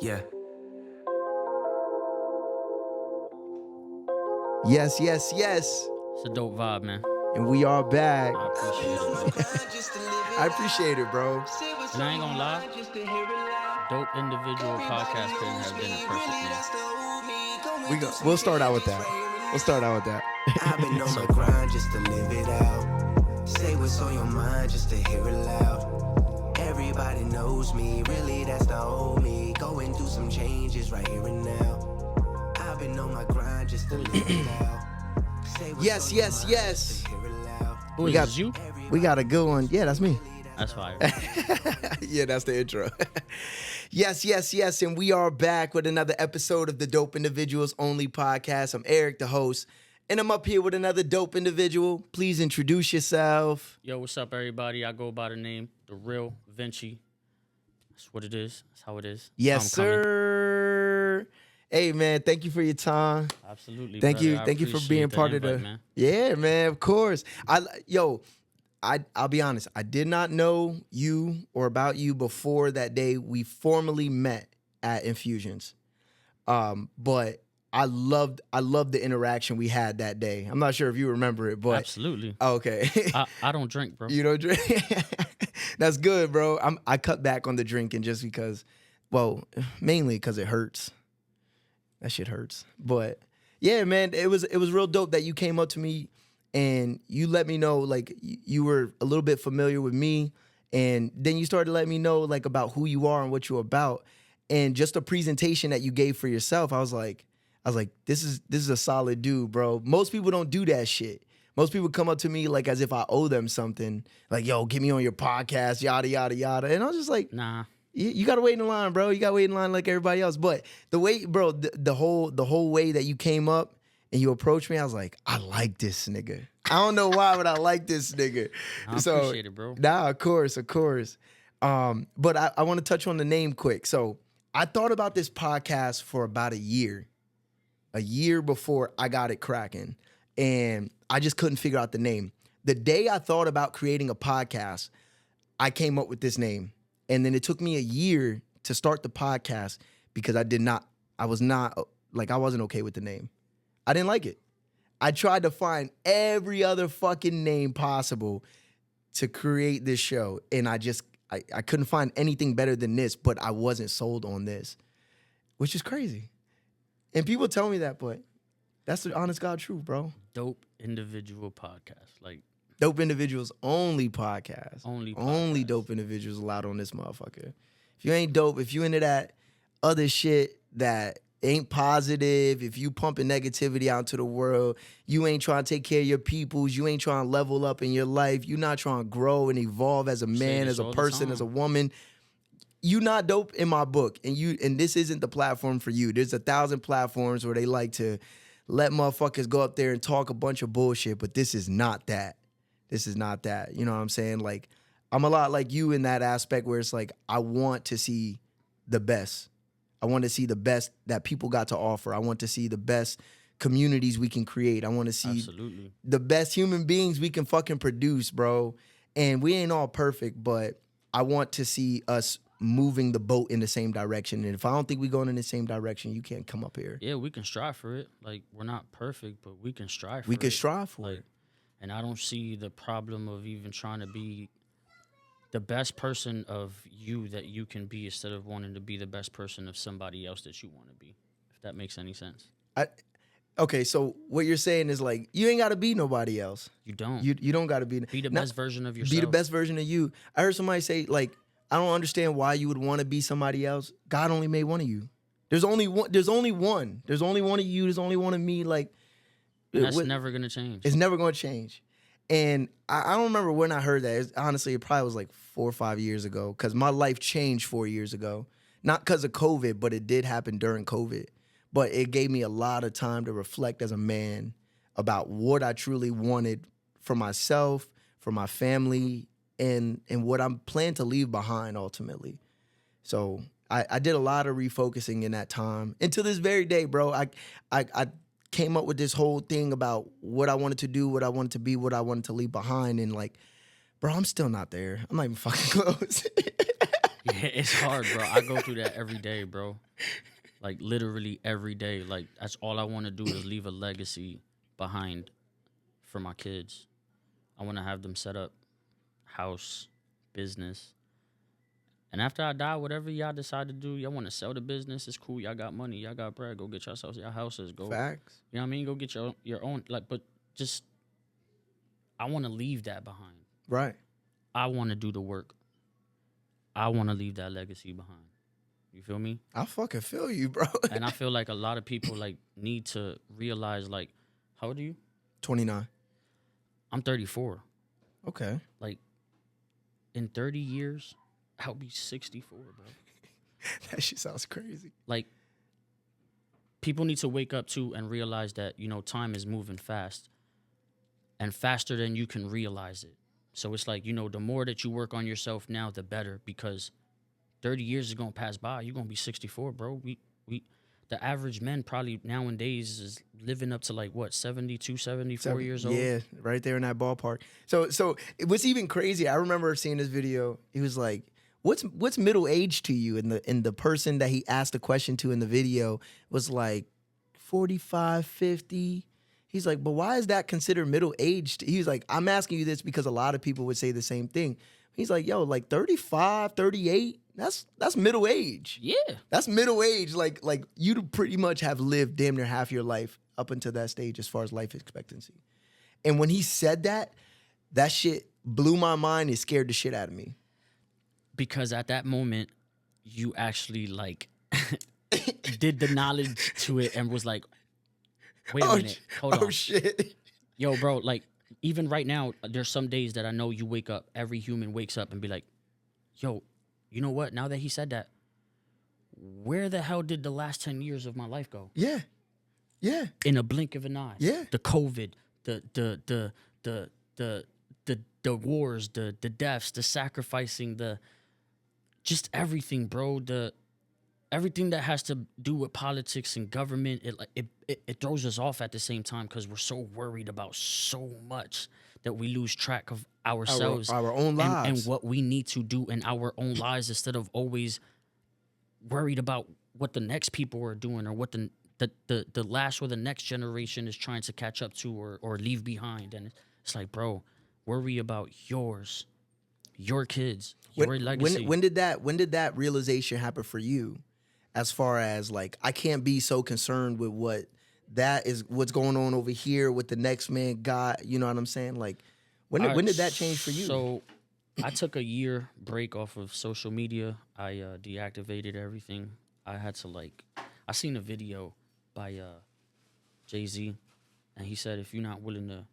Yeah. Yes. It's a dope vibe, man. And we are back. I appreciate it. I appreciate it, bro. And I ain't gonna lie, Dope Individual Podcast couldn't have been a perfect name. We'll start out with that. I've been on my grind just to live it out. Say what's on your mind just to hear it loud. Everybody knows me, really that's the old me. Going through some changes right here and now. I've been on my grind just to live it out. Say what's Yes. on your mind just to hear it loud. Who We is got- this, you? We got a good one. Yeah, that's me. That's fire. Yeah, that's the intro. Yes. And we are back with another episode of the Dope Individuals Only podcast. I'm Erik The Host, and I'm up here with another dope individual. Please introduce yourself. Yo, what's up, everybody? I go by the name The Real Vinci. That's what it is. That's how it is. Yes, That's how I'm coming. sir. Hey, man, thank you for your time. Absolutely. Thank brother. you. I Thank you for appreciate being the part invite, of the. man. Yeah, man, of course. I'll be honest. I did not know you or about you before that day we formally met at Infusions. But I loved the interaction we had that day. I'm not sure if you remember it, but Absolutely. okay. I don't drink, bro. You don't drink. That's good, bro. I cut back on the drinking just because, well, mainly because it hurts. That shit hurts. But yeah, man, it was real dope that you came up to me and you let me know like you were a little bit familiar with me, and then you started letting me know like about who you are and what you're about, and just the presentation that you gave for yourself. I was like, this is a solid dude, bro. Most people don't do that shit. Most people come up to me like as if I owe them something, like, yo, get me on your podcast, yada yada yada, and I was just like, Nah. you gotta wait in line, bro. You gotta wait in line like everybody else. But the way, bro, the whole way that you came up and you approached me, I was like, I like this nigga. I don't know why, but I like this nigga. I appreciate it, bro. Nah, of course. But I want to touch on the name quick. So I thought about this podcast for about a year before I got it cracking, and I just couldn't figure out the name. The day I thought about creating a podcast, I came up with this name. And then it took me a year to start the podcast because I wasn't okay with the name. I didn't like it. I tried to find every other fucking name possible to create this show. And I couldn't find anything better than this, but I wasn't sold on this, which is crazy. And people tell me that, but that's the honest God truth, bro. Dope Individual Podcast. Like, Dope Individuals Only podcast. Only Only podcast. dope individuals allowed on this motherfucker. If you ain't dope, if you into that other shit that ain't positive, if you pumping negativity out into the world, you ain't trying to take care of your peoples, you ain't trying to level up in your life, you not trying to grow and evolve as a man, this as a all the person, time. as a woman, you not dope in my book. And this isn't the platform for you. There's 1,000 platforms where they like to let motherfuckers go up there and talk a bunch of bullshit, but this is not that. This is not that. You know what I'm saying? Like, I'm a lot like you in that aspect where it's like, I want to see the best. I want to see the best that people got to offer. I want to see the best communities we can create. I want to see absolutely. the best human beings we can fucking produce, bro. And we ain't all perfect, but I want to see us moving the boat in the same direction. And if I don't think we're going in the same direction, you can't come up here. Yeah, we can strive for it. Like, we're not perfect, but we can strive for it. We can strive for Like, it. and I don't see the problem of even trying to be the best person of you that you can be instead of wanting to be the best person of somebody else that you want to be, if that makes any sense. Okay, so what you're saying is like, you ain't got to be nobody else. You don't. You don't got to be. Be the Now, best version of yourself. Be the best version of you. I heard somebody say, like, I don't understand why you would want to be somebody else. God only made one of you. There's only one. There's only one. There's only one of you. There's only one of me. Like, And that's what- never going to change. it's never going to change. And I don't remember when I heard that. Honestly, it probably was like 4 or 5 years ago because my life changed 4 years ago. Not because of COVID, but it did happen during COVID. But it gave me a lot of time to reflect as a man about what I truly wanted for myself, for my family, and what I'm planning to leave behind ultimately. So I did a lot of refocusing in that time. And to this very day, bro, I came up with this whole thing about what I wanted to do, what I wanted to be, what I wanted to leave behind. And like, bro, I'm still not there. I'm not even fucking close. Yeah, it's hard, bro. I go through that every day, bro. Like literally every day. Like that's all I want to do is leave a legacy behind for my kids. I want to have them set up house, business. And after I die, whatever y'all decide to do, y'all want to sell the business, it's cool. Y'all got money, y'all got bread. Go get yourselves your houses. Go, Facts. you know what I mean? Go get your own. Like, but just I want to leave that behind. Right. I want to do the work. I want to leave that legacy behind. You feel me? I fucking feel you, bro. And I feel like a lot of people like need to realize like, how old are you? 29. I'm 34. Okay. Like, in 30 years, I'll be 64, bro. That shit sounds crazy. Like, people need to wake up too and realize that, you know, time is moving fast and faster than you can realize it. So it's like, you know, the more that you work on yourself now, the better, because 30 years is going to pass by. You're going to be 64, bro. The average man probably nowadays is living up to like what, 72, 74 years old? Yeah, right there in that ballpark. So what's even crazy, I remember seeing this video. He was like, what's middle age to you? And the person that he asked the question to in the video was like 45, 50. He's like, but why is that considered middle age? He was like, I'm asking you this because a lot of people would say the same thing. He's like, yo, like 35, 38, that's middle age. Yeah. That's middle age. Like you pretty much have lived damn near half your life up until that stage as far as life expectancy. And when he said that shit blew my mind. It scared the shit out of me. Because at that moment, you actually like did the knowledge to it and was like, wait a minute, hold on. Oh shit. Yo, bro, like even right now, there's some days that I know you wake up, every human wakes up and be like, yo, you know what? Now that he said that, where the hell did the last 10 years of my life go? Yeah. Yeah. In a blink of an eye. Yeah. The COVID, the wars, the deaths, the sacrificing, the just everything, bro. Everything that has to do with politics and government, it throws us off at the same time because we're so worried about so much that we lose track of ourselves, our own lives, and what we need to do in our own lives, instead of always worried about what the next people are doing or what the last or the next generation is trying to catch up to or leave behind. And it's like, bro, worry about yours, your kids, your legacy. When did that realization happen for you? As far as like, I can't be so concerned with what's going on over here with the next man got, you know what I'm saying? Like, when did that change for you? So I took a year break off of social media. I deactivated everything. I had to I seen a video by Jay-Z, and he said, if you're not willing to,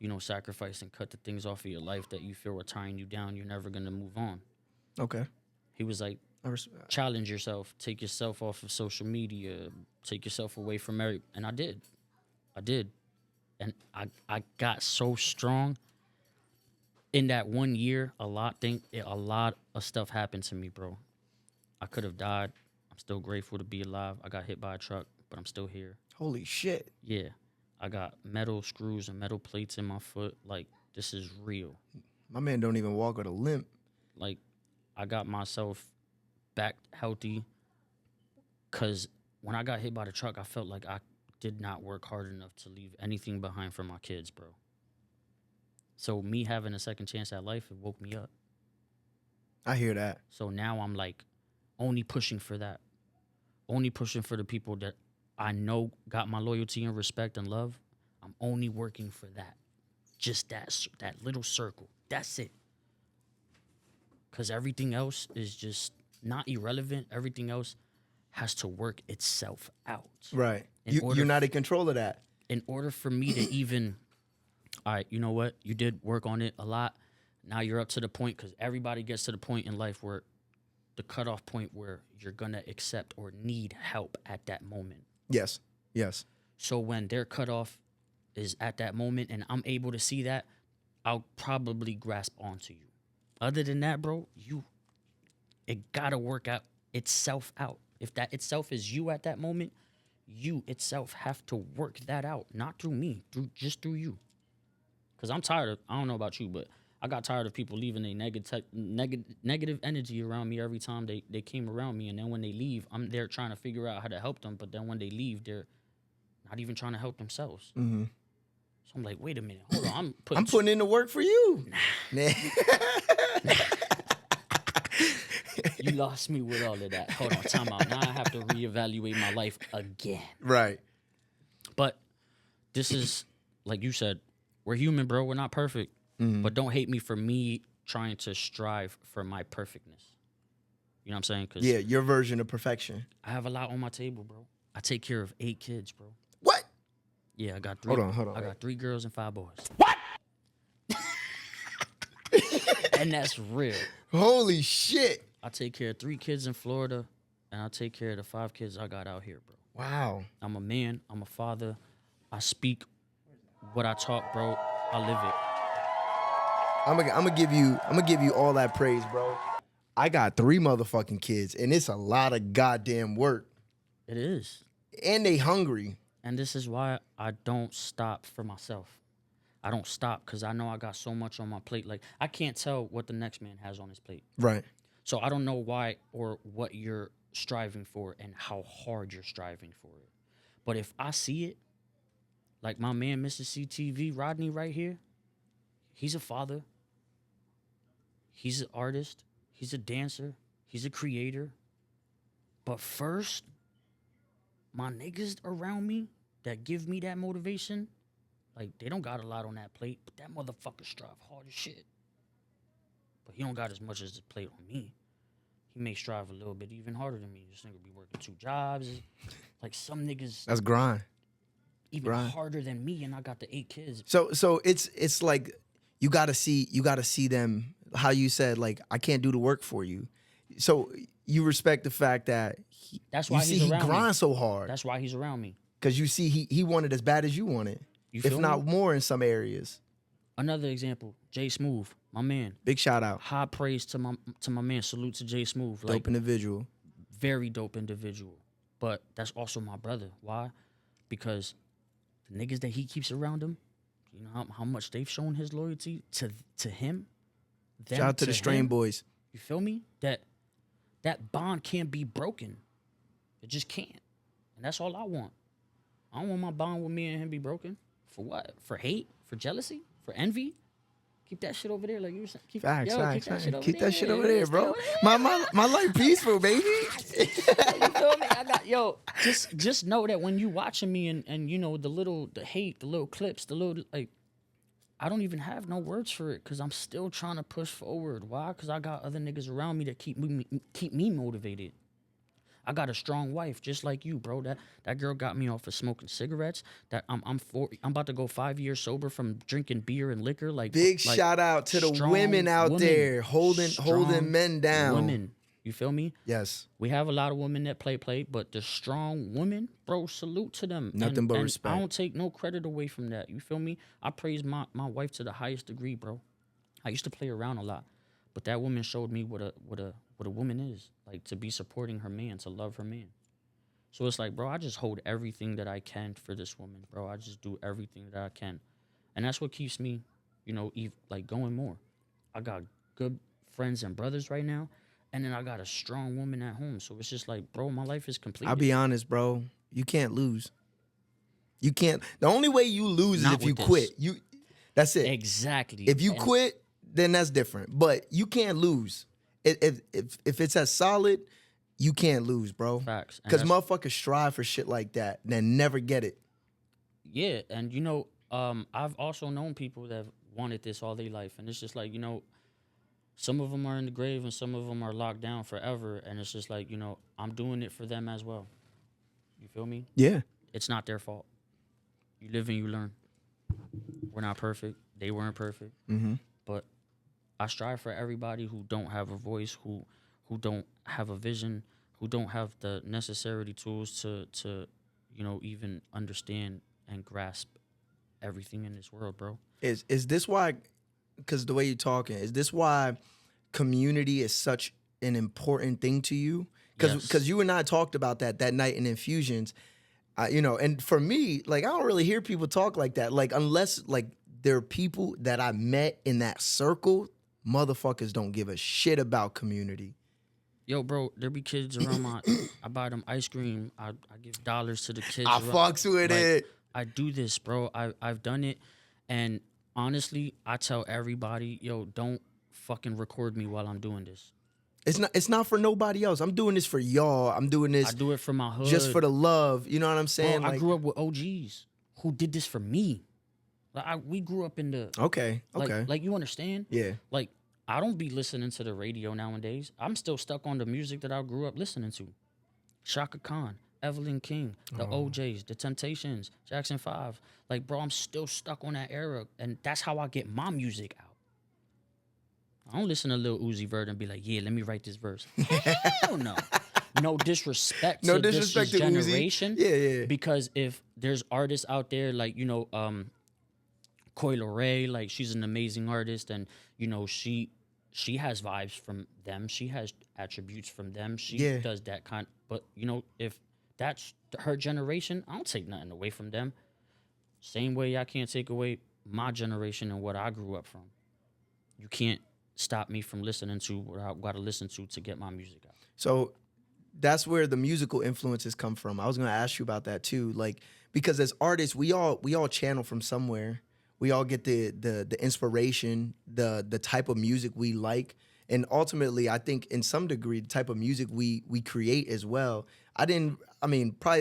you know, sacrifice and cut the things off of your life that you feel are tying you down, you're never going to move on. Okay. He was like, challenge yourself, take yourself off of social media, take yourself away from and I did. And I got so strong in that 1 year. A lot of stuff happened to me, bro. I could have died. I'm still grateful to be alive. I got hit by a truck, but I'm still here. Holy shit. Yeah. I got metal screws and metal plates in my foot. Like, this is real. My man don't even walk with a limp. Like, I got myself back healthy because when I got hit by the truck, I felt like I did not work hard enough to leave anything behind for my kids, bro. So me having a second chance at life, it woke me up. I hear that. So now I'm like only pushing for that. Only pushing for the people that I know got my loyalty and respect and love. I'm only working for that. Just that little circle. That's it. Because everything else is just not irrelevant. Everything else has to work itself out. Right. You're not in control of that. In order for me to even, all right, you know what? You did work on it a lot. Now you're up to the point, because everybody gets to the point in life where the cutoff point where you're going to accept or need help at that moment. Yes. Yes. So when their cutoff is at that moment and I'm able to see that, I'll probably grasp onto you. Other than that, bro, it gotta work out itself out. If that itself is you at that moment, you itself have to work that out, not through me, just through you. Because I'm tired of, I don't know about you, but I got tired of people leaving a negative energy around me every time they came around me. And then when they leave, I'm there trying to figure out how to help them. But then when they leave, they're not even trying to help themselves. Mm-hmm. So I'm like, wait a minute, hold on. I'm putting in the work for you. Nah. You lost me with all of that. Hold on, time out. Now I have to reevaluate my life again. Right. But this is, like you said, we're human, bro. We're not perfect. Mm-hmm. But don't hate me for me trying to strive for my perfectness. You know what I'm saying? 'Cause Yeah, your version of perfection. I have a lot on my table, bro. I take care of 8 kids, bro. What? Yeah, I got 3. Hold on. I got 3 girls and 5 boys. What? And that's real. Holy shit. I take care of 3 kids in Florida, and I take care of the 5 kids I got out here, bro. Wow. I'm a man. I'm a father. I speak what I talk, bro. I live it. I'm gonna give you all that praise, bro. I got 3 motherfucking kids, and it's a lot of goddamn work. It is. And they hungry. And this is why I don't stop for myself. I don't stop because I know I got so much on my plate. Like, I can't tell what the next man has on his plate. Right. So I don't know why or what you're striving for and how hard you're striving for it. But if I see it, like my man, Mr. CTV, Rodney right here, he's a father. He's an artist. He's a dancer. He's a creator. But first, my niggas around me that give me that motivation, like, they don't got a lot on that plate, but that motherfucker strive hard as shit. But he don't got as much as the plate on me. He may strive a little bit even harder than me. This nigga be working 2 jobs. Like, some niggas That's grind. even harder than me, and I got the 8 kids. So it's like you gotta see them, how you said, like, I can't do the work for you. So you respect the fact that That's why he grinds so hard. That's why he's around me. Because you see he wanted as bad as you wanted. You If feel not me? more in some areas. Another example, Jay Smooth, my man. Big shout out. High praise to my man. Salute to Jay Smooth. Like, Dope individual. very dope individual. But that's also my brother. Why? Because the niggas that he keeps around him, you know how much they've shown his loyalty to him. Shout out to the Strain him. Boys. You feel me? That bond can't be broken. It just can't. And that's all I want. I don't want my bond with me and him be broken. For what? For hate? For jealousy? For envy? Keep that shit over there, like you were saying. Facts. Keep that shit over there, there, bro. My life peaceful, baby. You feel me? Just know that when you watching me and you know the hate, the little clips, the little, like, I don't even have no words for it because I'm still trying to push forward. Why? Because I got other niggas around me that keep me motivated. I got a strong wife, just like you, bro. That girl got me off of smoking cigarettes. That I'm about to go 5 years sober from drinking beer and liquor. Like, shout out to the women out there holding men down. Women, you feel me? Yes. We have a lot of women that play, but the strong women, bro, salute to them. Nothing but respect. I don't take no credit away from that. You feel me? I praise my wife to the highest degree, bro. I used to play around a lot, but that woman showed me what a woman is, like, to be supporting her man, to love her man. So it's like, bro, I just hold everything that I can for this woman, bro. I just do everything that I can, and that's what keeps me, you know, like, going more. I got good friends and brothers right now, and then I got a strong woman at home. So it's just like, bro, my life is complete. I'll be honest, bro. You can't lose. You can't. The only way you lose is if you quit. That's it. Exactly. If you quit, then that's different. But you can't lose. If it's as solid, you can't lose, bro. Facts. Because motherfuckers strive for shit like that and then never get it. Yeah, and you know, I've also known people that wanted this all their life, and it's just like, you know, some of them are in the grave and some of them are locked down forever, and it's just like, you know, I'm doing it for them as well. You feel me? Yeah. It's not their fault. You live and you learn. We're not perfect. They weren't perfect. Mm-hmm. But I strive for everybody who don't have a voice, who don't have a vision, who don't have the necessary tools to you know, even understand and grasp everything in this world, bro. Is this why, because the way you're talking, is this why community is such an important thing to you? Because you and I talked about that night in Infusions, you know, and for me, like, I don't really hear people talk like that, like, unless, like, there are people that I met in that circle. Motherfuckers don't give a shit about community. Yo, bro, there be kids around I buy them ice cream. I give dollars to the kids. I around, fucks with it. I do this, bro. I've done it, and honestly, I tell everybody, yo, don't fucking record me while I'm doing this. It's not for nobody else. I'm doing this for y'all. I'm doing this. I do it for my hood. Just for the love. You know what I'm saying? Bro, I grew up with OGs who did this for me. Like we grew up in the Okay. Like you understand? Yeah. Like I don't be listening to the radio nowadays. I'm still stuck on the music that I grew up listening to. Shaka Khan, Evelyn King, the OJs, the Temptations, Jackson 5. Like, bro, I'm still stuck on that era, and that's how I get my music out. I don't listen to Lil Uzi Vert and be like, yeah, let me write this verse. Hell no. No disrespect to this generation. Yeah. Because if there's artists out there like, you know, Coi Leray, like she's an amazing artist, and you know she has vibes from them. She has attributes from them. She does that kind. But you know, if that's her generation, I don't take nothing away from them. Same way I can't take away my generation and what I grew up from. You can't stop me from listening to what I got to listen to get my music out. So that's where the musical influences come from. I was gonna ask you about that too, like because as artists, we all channel from somewhere. We all get the inspiration, the type of music we like, and ultimately, I think in some degree, the type of music we create as well. Probably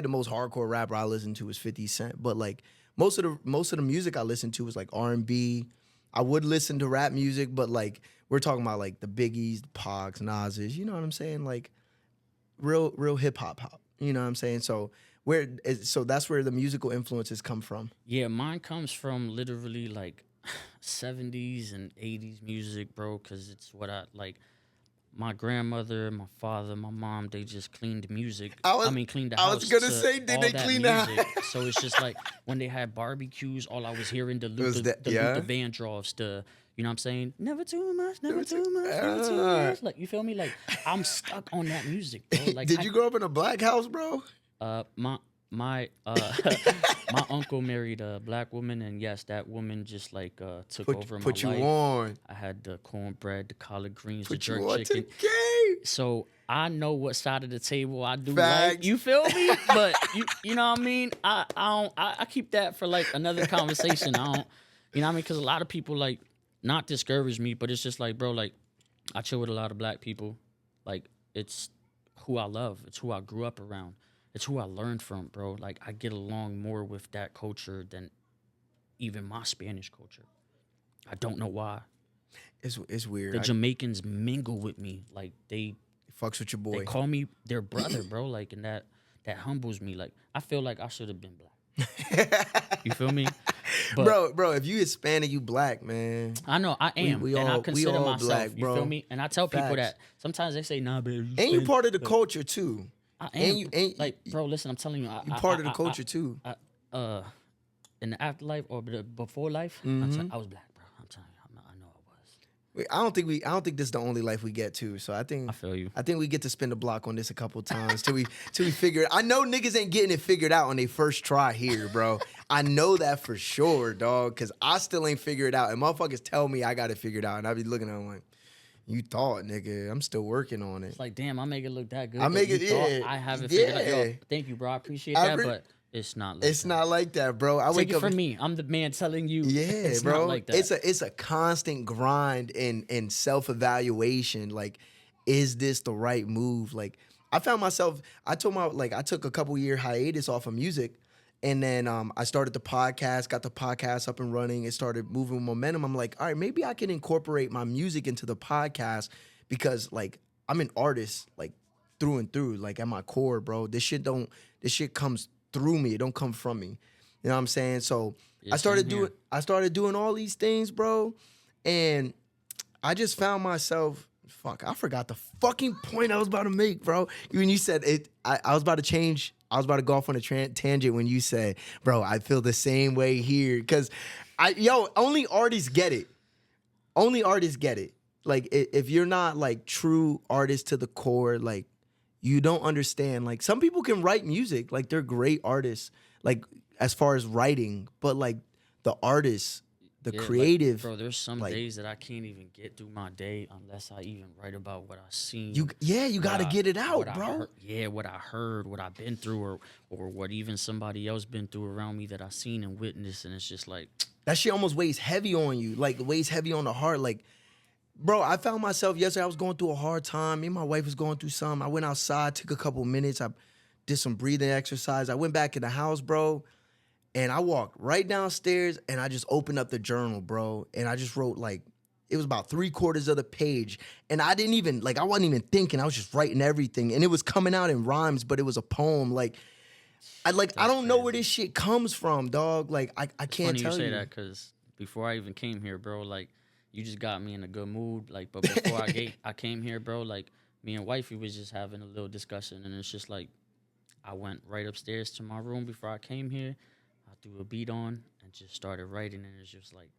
the most hardcore rapper I listened to was 50 Cent, but like most of the music I listened to was like R&B. I would listen to rap music, but like we're talking about like the Biggies, the Pacs, Nas's, you know what I'm saying? Like real hip hop. You know what I'm saying? So that's where the musical influences come from. Yeah, mine comes from literally like 70s and 80s music, bro, because it's what I like. My grandmother, my father, my mom, they just cleaned music. Cleaned the house. I was going to say, did they clean the house? So it's just like when they had barbecues, all I was hearing the Luther Vandross, you know what I'm saying? Never too much, never too much. Like, you feel me? Like, I'm stuck on that music, bro. Like, did you grow up in a black house, bro? My uncle married a black woman, and yes, that woman just like took over my life. Put you on. I had the cornbread, the collard greens, put the jerk you on chicken. So I know what side of the table I do like. You feel me? But you know what I mean? I keep that for like another conversation. I don't, you know what I mean? Because a lot of people like not discourage me, but it's just like, bro, like I chill with a lot of black people. Like it's who I love. It's who I grew up around. It's who I learned from, bro. Like, I get along more with that culture than even my Spanish culture. I don't know why. It's weird. The Jamaicans mingle with me. Like, they fucks with your boy. They call me their brother, bro. Like, and that humbles me. Like, I feel like I should have been black. You feel me? But, bro, if you Hispanic, you black, man. I know, I am. And I consider myself, black, bro. You feel me? And I tell people that. Sometimes they say, nah, baby. And you part of the culture, too. I am. And bro, listen, I'm telling you. You part of the culture, too. In the afterlife or the before life, I was black, bro. I'm telling you. I know I was. I don't think this is the only life we get to. So I feel you. I think we get to spin the block on this a couple times till we figure it. I know niggas ain't getting it figured out on their first try here, bro. I know that for sure, dog, because I still ain't figured it out. And motherfuckers tell me I got it figured out. And I be looking at them like, you thought, nigga. I'm still working on it. It's like, damn, I make it look that good. I make it, I haven't figured it out. Yo, thank you, bro. I appreciate that, but it's not like that. It's not like that, bro. I Take it from me. I'm the man telling you. Yeah, it's bro. Not like that. It's a constant grind and self-evaluation. Like, is this the right move? Like, I found myself, I took a couple year hiatus off of music. And then I started the podcast, got the podcast up and running. It started moving momentum. I'm like, all right, maybe I can incorporate my music into the podcast because, like, I'm an artist, like, through and through, like, at my core, bro. This shit comes through me. It don't come from me. You know what I'm saying? So I started doing all these things, bro. And I just found myself, I forgot the fucking point I was about to make, bro. When you said it, I was about to change. I was about to go off on a tangent when you said, bro, I feel the same way here. Because, only artists get it. Only artists get it. Like, if you're not, like, true artists to the core, like, you don't understand. Like, some people can write music. Like, they're great artists, like, as far as writing. But, like, the artists, Yeah, creative. bro, there's some like, days that I can't even get through my day unless I even write about what I seen. you got to get it out, what I bro. heard, yeah, what I heard, what I've been through, or what even somebody else been through around me that I seen and witnessed, and it's just like, That shit almost weighs heavy on you, like weighs heavy on the heart. Like, bro, I found myself yesterday. I was going through a hard time. Me and my wife was going through something. I went outside, took a couple minutes. I did some breathing exercise. I went back in the house, bro, and I walked right downstairs and I just opened up the journal, bro, and I just wrote like it was about 3/4 of the page, and I didn't even like I wasn't even thinking. I was just writing everything, and it was coming out in rhymes, but it was a poem. Like I don't know where crazy. this shit comes from, dog. Like I it's can't funny tell you say you. that because before I even came here, bro, like you just got me in a good mood. Like, but before I came here, bro, like me and wifey was just having a little discussion, and it's just like I went right upstairs to my room before I came here. I threw a beat on and just started writing, and it's just like,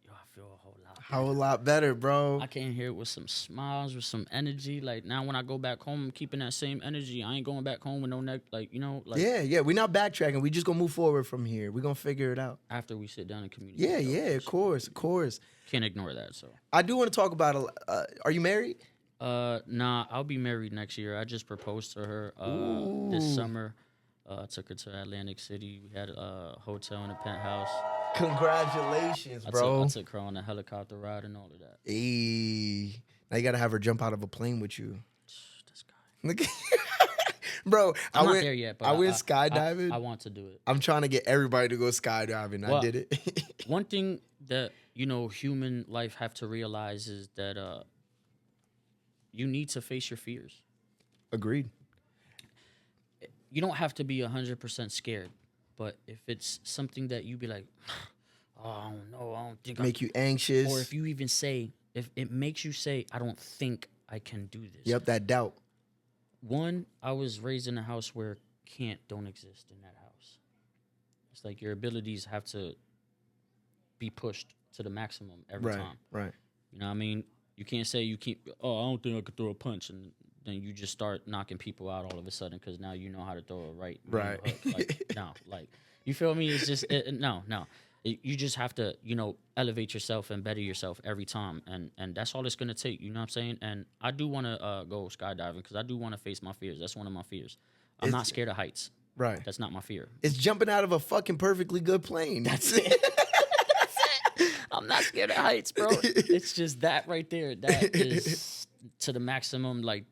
yo, I feel a whole lot How a better. lot better, bro. I came here with some smiles, with some energy. Like now, when I go back home, I'm keeping that same energy. I ain't going back home with no neck. Like like Yeah. We're not backtracking. We just gonna move forward from here. We're gonna figure it out. after we sit down and communicate. Yeah, though, yeah, of course. Can't ignore that. So, I do want to talk about. Are you married? nah, I'll be married next year. I just proposed to her this Ooh. summer. Took her to Atlantic City. We had a hotel in a penthouse. Congratulations, bro. I took her on a helicopter ride and all of that. Hey, now you gotta have her jump out of a plane with you. This guy. Look, bro. I'm I not went there yet, but I went skydiving. I want to do it. I'm trying to get everybody to go skydiving. Well, I did it. One thing that human life have to realize is that you need to face your fears. Agreed. You don't have to be 100% scared, but if it's something that you be like, oh, I don't know, I don't think Make you anxious. or if you even say, if it makes you say, I don't think I can do this. Yep, that doubt. One, I was raised in a house where don't exist in that house. It's like your abilities have to be pushed to the maximum every time. Right. You know what I mean? You can't say I don't think I could throw a punch, and then you just start knocking people out all of a sudden because now you know how to throw a right hook. Like, no, like, you feel me? It's just no. You just have to, elevate yourself and better yourself every time, and that's all it's gonna take. You know what I'm saying? And I do want to go skydiving because I do want to face my fears. That's one of my fears. I'm not scared of heights. Right. That's not my fear. It's jumping out of a fucking perfectly good plane. That's it. I'm not scared of heights, bro. It's just that right there. That is to the maximum, like,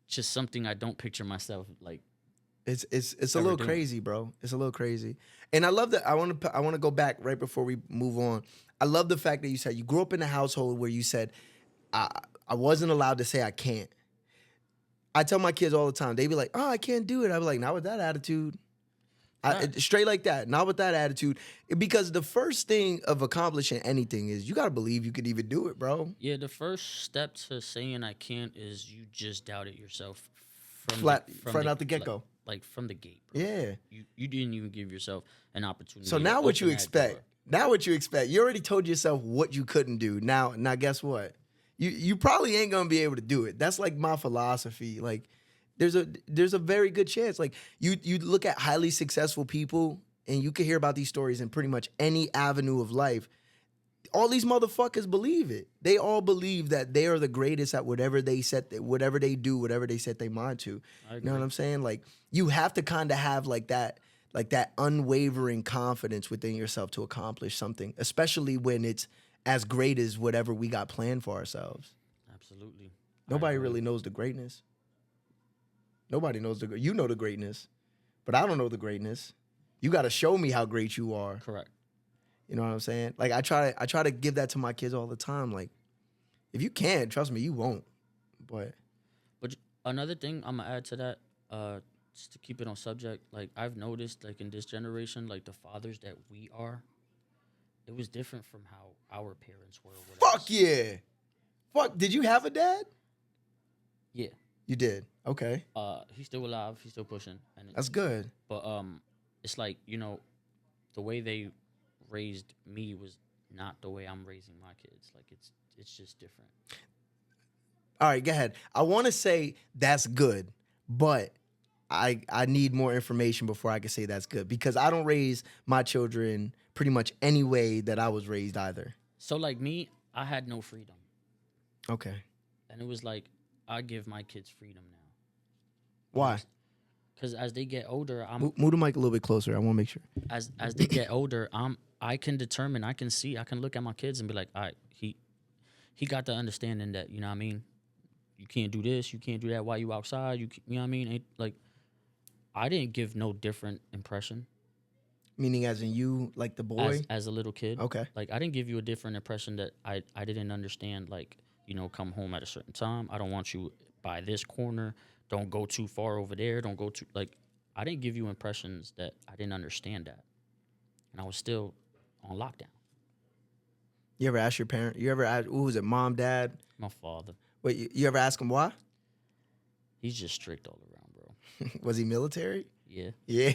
just something I don't picture myself like. It's a little crazy, bro. It's a little crazy, and I love that. I want to go back right before we move on. I love the fact that you said you grew up in a household where you said I wasn't allowed to say I can't. I tell my kids all the time. They be like, "Oh, I can't do it." I be like, "Not with that attitude." Straight like that, not with that attitude. Because the first thing of accomplishing anything is you got to believe you could even do it, bro. Yeah, the first step to saying I can't is you just doubted yourself From out the get-go. Like from the gate, bro. Yeah. You didn't even give yourself an opportunity. So to now what you open that expect? door. Now what you expect? You already told yourself what you couldn't do. Now guess what? You probably ain't gonna be able to do it. That's like my philosophy. Like there's a very good chance. Like you look at highly successful people and you can hear about these stories in pretty much any avenue of life. All these motherfuckers believe it. They all believe that they are the greatest at whatever they do, whatever they set their mind to. You know what I'm saying? Like you have to kind of have like that unwavering confidence within yourself to accomplish something, especially when it's as great as whatever we got planned for ourselves. Absolutely. Nobody really knows the greatness. Nobody knows you know the greatness, but I don't know the greatness. You got to show me how great you are. Correct. You know what I'm saying? Like I try to give that to my kids all the time. Like if you can't, trust me, you won't. But another thing I'm gonna add to that, just to keep it on subject, like I've noticed, like in this generation, like the fathers that we are, it was different from how our parents were. With fuck us. yeah, fuck. Did you have a dad? Yeah. You did. Okay. He's still alive. He's still pushing. And That's good. But it's like the way they raised me was not the way I'm raising my kids. Like it's just different. All right, go ahead. I want to say that's good, but I need more information before I can say that's good because I don't raise my children pretty much any way that I was raised either. So like me, I had no freedom, Okay. and it was like I give my kids freedom now. Why? Because as they get older, Move the mic a little bit closer. I want to make sure. as they get older, I can determine, I can see, I can look at my kids and be like, all right, he got the understanding that, you know what I mean, you can't do this, you can't do that while you outside, you know what I mean? Like, I didn't give no different impression Meaning as in you, like the boy? as a little kid. Okay. Like, I didn't give you a different impression that I didn't understand, like, you know, come home at a certain time. I don't want you by this corner. Don't go too far over there. Don't go too, like, I didn't give you impressions that I didn't understand that. And I was still on lockdown. You ever ask your parent? You ever ask, who was it, mom, dad? My father, Wait, you ever ask him why? he's just strict all around, bro. Was he military? Yeah, Yeah.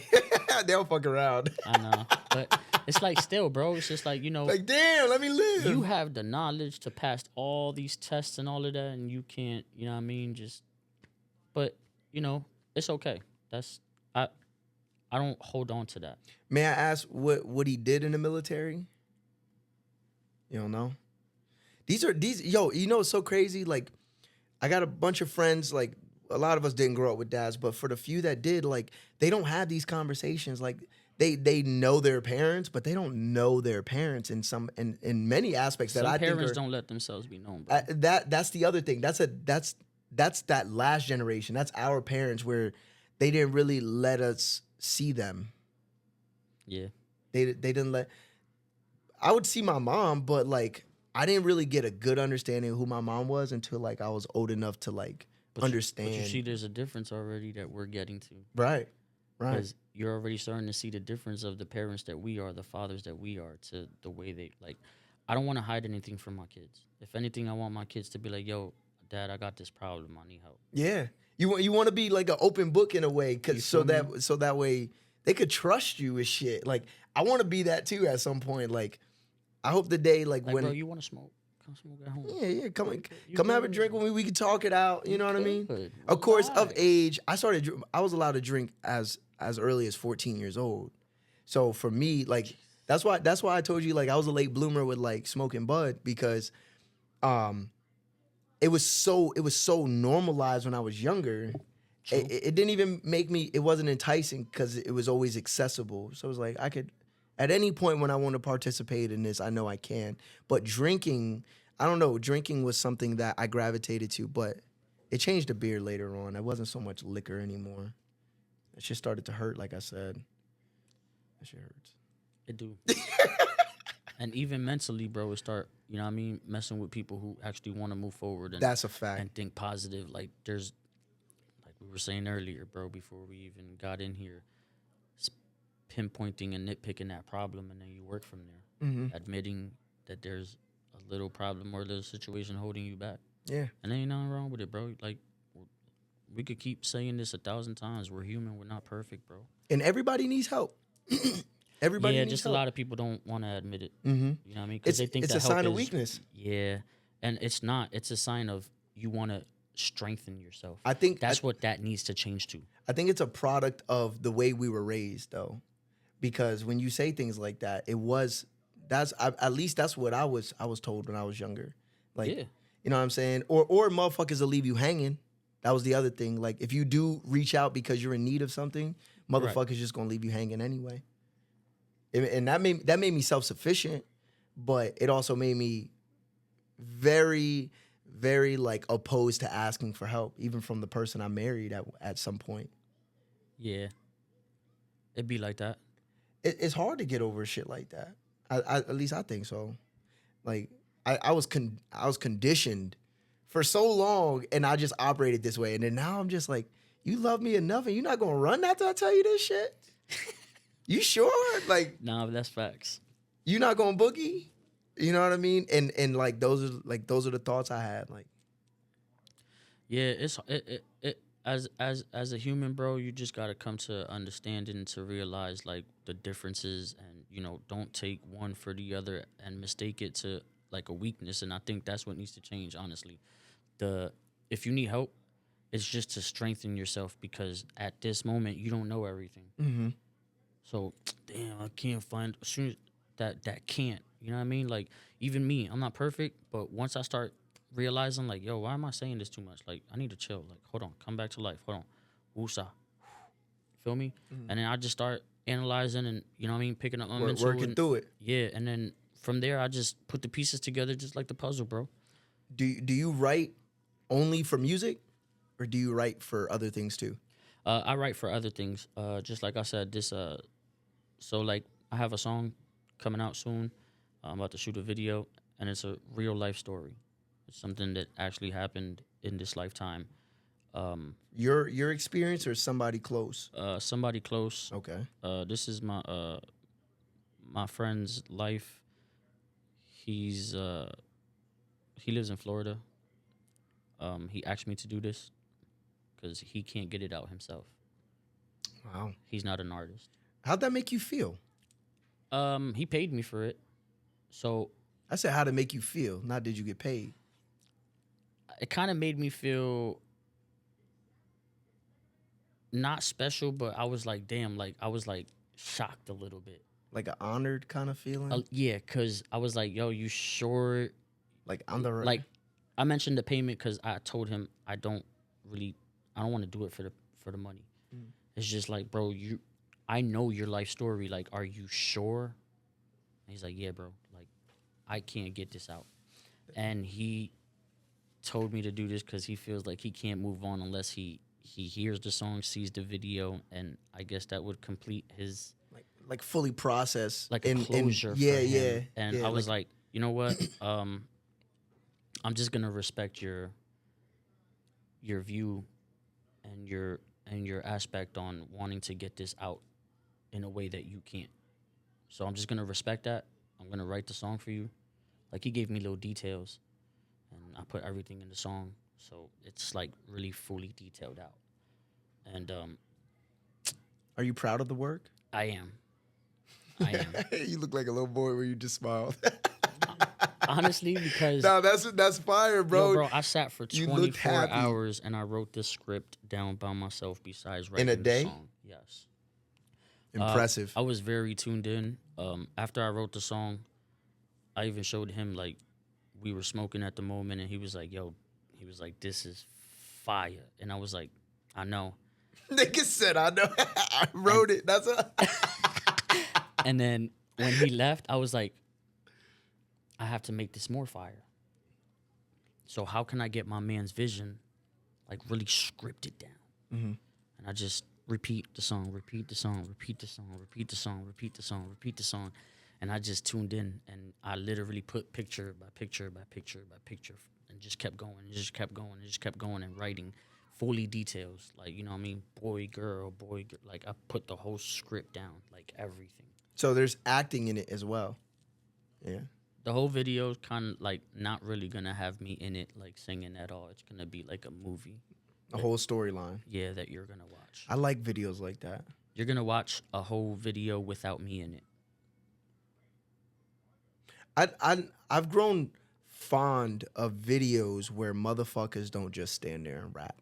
They don't fuck around. I know. But it's like still, bro, it's just like, you know, Like, damn, let me live. you have the knowledge to pass all these tests and all of that, and you can't, you know what I mean? But, you know, it's okay. I don't hold on to that. May I ask what he did in the military? You don't know? Yo, you know what's so crazy? Like, I got a bunch of friends, like, a lot of us didn't grow up with dads, but for the few that did, like, they don't have these conversations. Like, they know their parents, but they don't know their parents in many aspects that Some I think parents are, don't let themselves be known, bro. that's the other thing. That's that last generation. That's our parents where they didn't really let us see them. Yeah. They didn't let. I would see my mom, but like I didn't really get a good understanding of who my mom was until like I was old enough to like understand. But you see, there's a difference already that we're getting to. Right. Because you're already starting to see the difference of the parents that we are, the fathers that we are, to the way they, like, I don't want to hide anything from my kids. If anything, I want my kids to be like, yo, Dad, I got this problem. I need help. Yeah. You want to be like an open book in a way, so feel that way they could trust you with shit. Like I want to be that too at some point. Like I hope the day like when bro, you want to smoke? Come smoke at home. Yeah, You come have a good. drink with me. We can talk it out. You know what I mean? Good. Of course, of Relax. age, I was allowed to drink as early as 14 years old. So for me, like that's why I told you like I was a late bloomer with like smoking bud because, it was so normalized when I was younger. It didn't even make me. It wasn't enticing because it was always accessible. So it was like I could. At any point when I want to participate in this, I know I can. But drinking, I don't know, drinking was something that I gravitated to, but it changed to beer later on. It wasn't so much liquor anymore. It just started to hurt, like I said. That shit hurts. It do. And even mentally, bro, it start, you know what I mean, messing with people who actually want to move forward and That's a fact. and think positive. Like there's, like we were saying earlier, bro, before we even got in here, pinpointing and nitpicking that problem, and then you work from there, admitting that there's a little problem or a little situation holding you back. Yeah. And there ain't nothing wrong with it, bro. Like we could keep saying this 1,000 times. We're human. We're not perfect, bro. And everybody needs help. Everybody needs just help. a lot of people don't want to admit it. Mm-hmm. You know what I mean? Because they think it's that a sign help of is- weakness. Yeah, and it's not. It's a sign of you want to strengthen yourself. I think that's what that needs to change to. I think it's a product of the way we were raised, though, because when you say things like that, at least that's what I was told when I was younger. Like, Yeah. you know what I'm saying? Or motherfuckers will leave you hanging. That was the other thing. Like, if you do reach out because you're in need of something, motherfuckers just gonna leave you hanging anyway. And that made me self-sufficient, but it also made me very, very like opposed to asking for help, even from the person I married at some point. Yeah, it'd be like that. It's hard to get over shit like that. At least I think so. Like I was conditioned for so long, and I just operated this way. And then now I'm just like, you love me enough, and you're not gonna run after I tell you this shit. You sure? Like, Nah, but that's facts. you not gonna boogie? You know what I mean? And like those are the thoughts I had. Like, Yeah, it as a human, bro, you just gotta come to understanding to realize like the differences, and you know, don't take one for the other and mistake it to like a weakness. And I think that's what needs to change, honestly. If you need help, it's just to strengthen yourself, because at this moment you don't know everything. mm-hmm. So damn, I can't find as soon as that can't, You know what I mean? Like, even me, I'm not perfect, but once I start realizing, like, yo, why am I saying this too much? Like, I need to chill. Like, hold on, come back to life. Hold on. Woosah. Feel me? And then I just start analyzing and, you know what I mean, picking up my mental. Working through it. Yeah, and then from there, I just put the pieces together just like the puzzle, bro. Do you write only for music, or do you write for other things too? I write for other things. Just like I said, so like I have a song coming out soon. I'm about to shoot a video, and it's a real life story. It's something that actually happened in this lifetime. Your experience or somebody close? Somebody close. Okay. This is my friend's life. He lives in Florida. He asked me to do this because he can't get it out himself. Wow. He's not an artist. How'd that make you feel? He paid me for it, so I said how'd it make you feel, not did you get paid. it kind of made me feel not special, but I was like, damn, like I was like shocked a little bit. Like an honored kind of feeling? Yeah, because I was like, yo, you sure? Like on the Like, I mentioned the payment because I told him I don't want to do it for the money. It's just like, bro, I know your life story. Like, are you sure? And he's like, yeah, bro. Like, I can't get this out. And he told me to do this because he feels like he can't move on unless he hears the song, sees the video, and I guess that would complete his like fully process. like a closure. Yeah, for him. yeah. And yeah, I was like, you know what? I'm just gonna respect your view and your aspect on wanting to get this out in a way that you can't. So I'm just gonna respect that. I'm gonna write the song for you. Like, he gave me little details, and I put everything in the song, so it's like really fully detailed out. And Are you proud of the work? I am. You look like a little boy where you just smiled. Honestly, because No, that's fire, bro. yo, bro, I sat for You looked 24 happy. hours and I wrote this script down by myself. Besides writing a day? the song, yes. Impressive. I was very tuned in. After I wrote the song, I even showed him, like, we were smoking at the moment, and he was like, "Yo," he was like, "This is fire," and I was like, "I know." Nigga said, I know. I wrote it. That's a. And then when he left, I was like, I have to make this more fire. So how can I get my man's vision, like, really scripted down? Mm-hmm. And I just repeat the song, repeat the song, repeat the song, repeat the song, repeat the song, repeat the song. And I just tuned in, and I literally put picture by picture by picture by picture, and just kept going, and just kept going, and just kept going, and writing fully details. Like, you know what I mean? Boy, girl. Like, I put the whole script down, like everything. So there's acting in it as well. Yeah. The whole video is kind of like not really going to have me in it, like singing at all. It's going to be like a movie. A whole storyline. Yeah, that you're going to watch. I like videos like that. You're going to watch a whole video without me in it. I've grown fond of videos where motherfuckers don't just stand there and rap.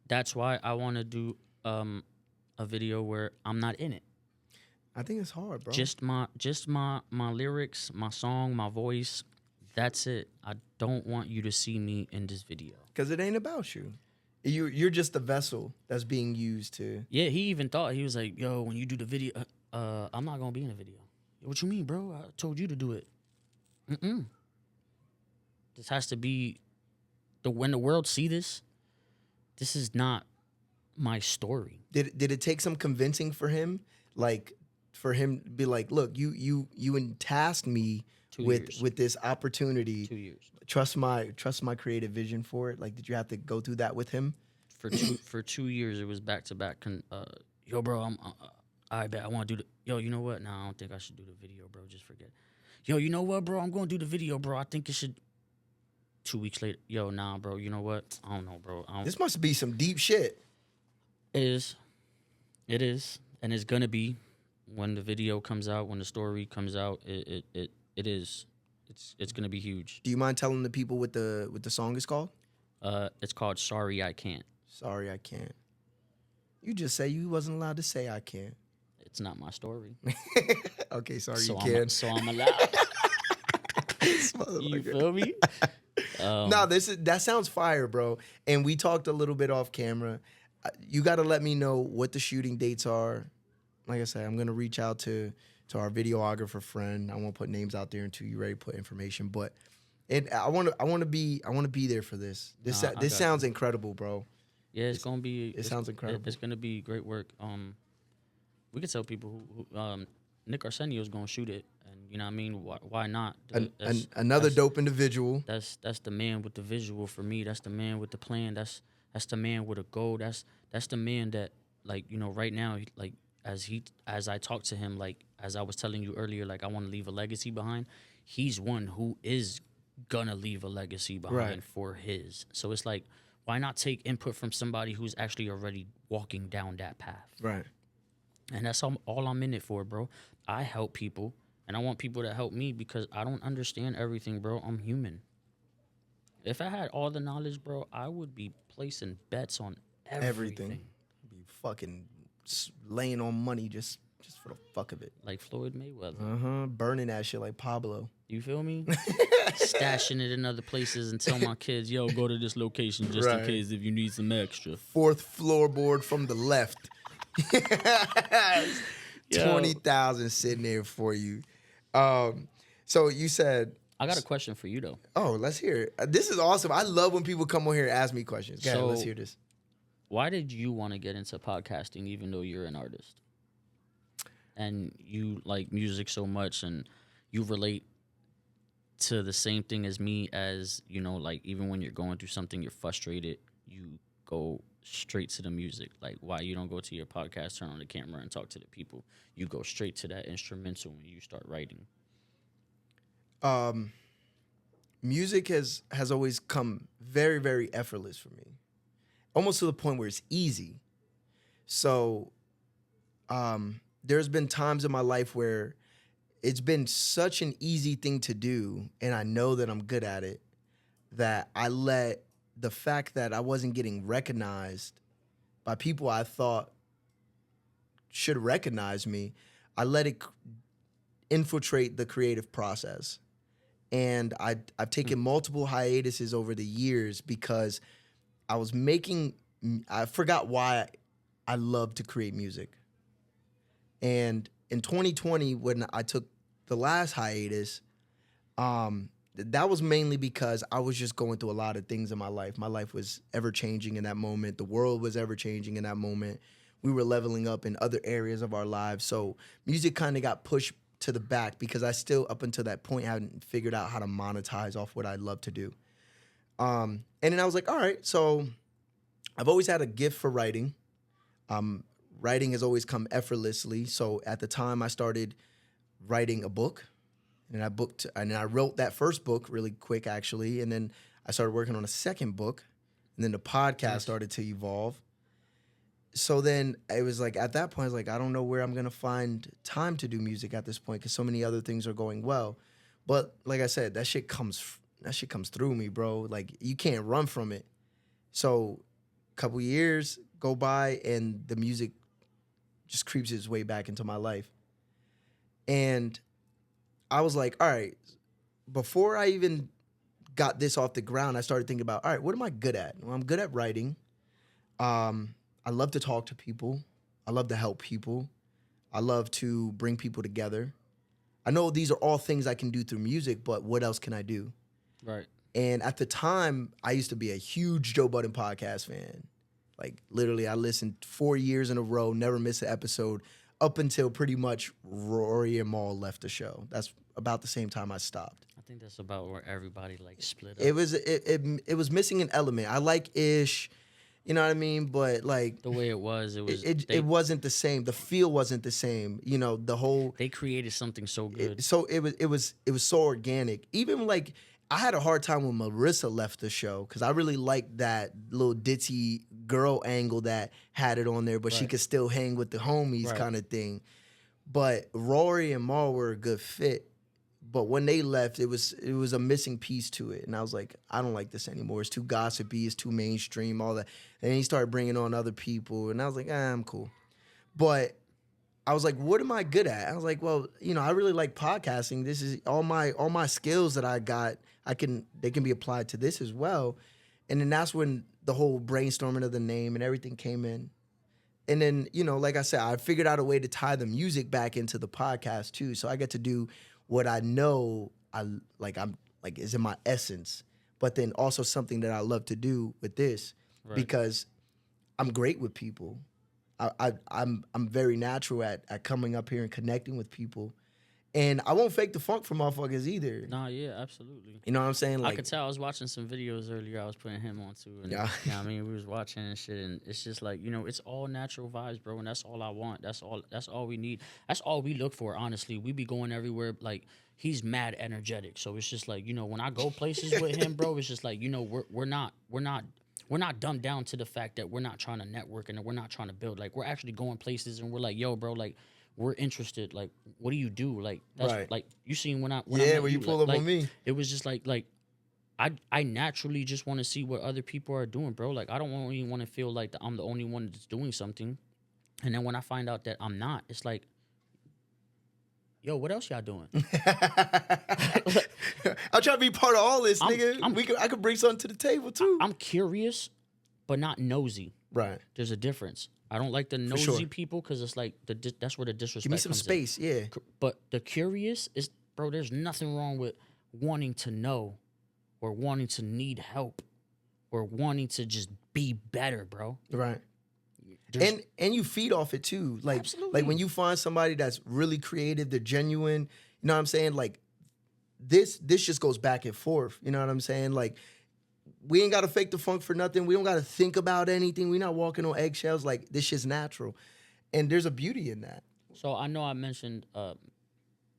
That's why I want to do a video where I'm not in it. I think it's hard, bro. Just my lyrics, my song, my voice. That's it. I don't want you to see me in this video. Because it ain't about you. You're just the vessel that's being used to. Yeah, he even thought, he was like, yo, when you do the video, I'm not going to be in the video. What you mean, bro? I told you to do it. This has to be, when the world see this, this is not my story. Did it take some convincing for him? Like, for him to be like, look, you tasked me with this opportunity. 2 years. Trust my creative vision for it. Like, did you have to go through that with him? For 2 years, it was back to back. Yo, bro, I bet I want to do the. Yo, you know what? Nah, I don't think I should do the video, bro. Just forget. Yo, you know what, bro? I'm going to do the video, bro. I think it should. 2 weeks later, yo, nah, bro. You know what? I don't know, bro. This must be some deep shit. It is, and it's gonna be when the video comes out, when the story comes out. It is. It's gonna be huge. Do you mind telling the people what the song is called? It's called "Sorry I Can't." Sorry, I can't. You just say you wasn't allowed to say I can't. It's not my story. Okay, sorry, So you I'm can. so I'm allowed. This You motherfucker. feel me? No, that sounds fire, bro. And we talked a little bit off camera. You got to let me know what the shooting dates are. Like I said, I'm gonna reach out to our videographer friend. I won't put names out there until you ready to put information. But I want to be there for this. This Nah, I this got sounds you. incredible, bro. Yeah, it's gonna be. It sounds incredible. It's gonna be great work. We could tell people who Nick Arsenio's gonna shoot it, and you know what I mean. Why not? Another dope individual. That's the man with the visual for me. That's the man with the plan. That's the man with a goal. That's the man that, like, you know, right now, like, as I talk to him, like, as I was telling you earlier, like, I want to leave a legacy behind. He's one who is gonna leave a legacy behind Right. for his. So it's like, why not take input from somebody who's actually already walking down that path? Right. And that's all I'm in it for, bro. I help people, and I want people to help me because I don't understand everything, bro. I'm human. If I had all the knowledge, bro, I would be placing bets on everything. Be fucking laying on money just for the fuck of it. Like Floyd Mayweather. Burning that shit like Pablo. You feel me? Stashing it in other places and tell my kids, yo, go to this location just in Right. case if you need some extra. 4th floorboard from the left. Yo. 20,000 sitting there for you. So you said, I got a question for you, though. oh, let's hear it. This is awesome. I love when people come on here and ask me questions. Go ahead, let's So- hear this. Why did you want to get into podcasting even though you're an artist? And you like music so much and you relate to the same thing as me as, you know, like even when you're going through something, you're frustrated, you go straight to the music. Like why you don't go to your podcast, turn on the camera and talk to the people. You go straight to that instrumental when you start writing. Music has always come very, very effortless for me. Almost to the point where it's easy. So there's been times in my life where it's been such an easy thing to do, and I know that I'm good at it, that I let the fact that I wasn't getting recognized by people I thought should recognize me, I let it infiltrate the creative process. And I've taken multiple hiatuses over the years because I forgot why I love to create music. And in 2020, when I took the last hiatus, that was mainly because I was just going through a lot of things in my life. My life was ever changing in that moment. The world was ever changing in that moment. We were leveling up in other areas of our lives. So music kind of got pushed to the back because I still, up until that point, hadn't figured out how to monetize off what I love to do. And then I was like, all right, so I've always had a gift for writing. Writing has always come effortlessly. So at the time I started writing a book, and I wrote that first book really quick actually. And then I started working on a second book, and then the podcast started to evolve. So then it was like, at that point, I was like, I don't know where I'm going to find time to do music at this point because so many other things are going well. But like I said, that shit comes through me, bro. Like you can't run from it. So a couple years go by and the music just creeps its way back into my life. And I was like, all right, before I even got this off the ground, I started thinking about, all right, what am I good at? Well, I'm good at writing. I love to talk to people. I love to help people. I love to bring people together. I know these are all things I can do through music, but what else can I do? Right. And at the time, I used to be a huge Joe Budden podcast fan. Like literally, I listened 4 years in a row, never missed an episode, up until pretty much Rory and Maul left the show. That's about the same time I stopped. I think that's about where everybody like split up. It was missing an element. I like Ish, you know what I mean? But like The way it was it wasn't the same. The feel wasn't the same. You know, the whole they created something so good. it was so organic. Even like I had a hard time when Marissa left the show because I really liked that little ditzy girl angle that had it on there, but she Right. could still hang with the homies Right. kind of thing. But Rory and Maul were a good fit. But when they left, it was a missing piece to it. And I was like, I don't like this anymore. It's too gossipy. It's too mainstream, all that. And then he started bringing on other people. And I was like, I'm cool. But I was like, what am I good at? I was like, well, I really like podcasting. This is all my skills that I got. They can be applied to this as well. And then that's when the whole brainstorming of the name and everything came in. And then, like I said, I figured out a way to tie the music back into the podcast too. So I get to do what I know I'm like is in my essence, but then also something that I love to do with this because I'm great with people. I'm very natural at coming up here and connecting with people. And I won't fake the funk for motherfuckers either. Nah, yeah, absolutely. You know what I'm saying? I could tell. I was watching some videos earlier. I was putting him on too. And, Yeah. I mean, we was watching and shit, and it's just like, it's all natural vibes, bro. And that's all I want. That's all we need. That's all we look for, honestly. We be going everywhere. Like, he's mad energetic. So it's just like, when I go places with him, bro, it's just like, we're not dumbed down to the fact that we're not trying to network and we're not trying to build. Like, we're actually going places and we're like, yo, bro, like, we're interested. Like, what do you do? Like, that's like, you seen when I when you pull up on me. It was just like I naturally just want to see what other people are doing, bro. Like, I don't even want to feel like I'm the only one that's doing something. And then when I find out that I'm not, it's like, yo, what else y'all doing? I'll try to be part of all this, nigga. I could bring something to the table too. I'm curious, but not nosy. Right. There's a difference. I don't like the nosy people because it's like that's where the disrespect Give me some comes space, in. yeah. But the curious is, bro, there's nothing wrong with wanting to know or wanting to need help or wanting to just be better, bro. Right. And you feed off it too. Like, absolutely. Like when you find somebody that's really creative, they're genuine, you know what I'm saying? Like this just goes back and forth. You know what I'm saying? Like, we ain't gotta fake the funk for nothing. We don't gotta think about anything. We're not walking on eggshells. Like, this shit's natural. And there's a beauty in that. So I know I mentioned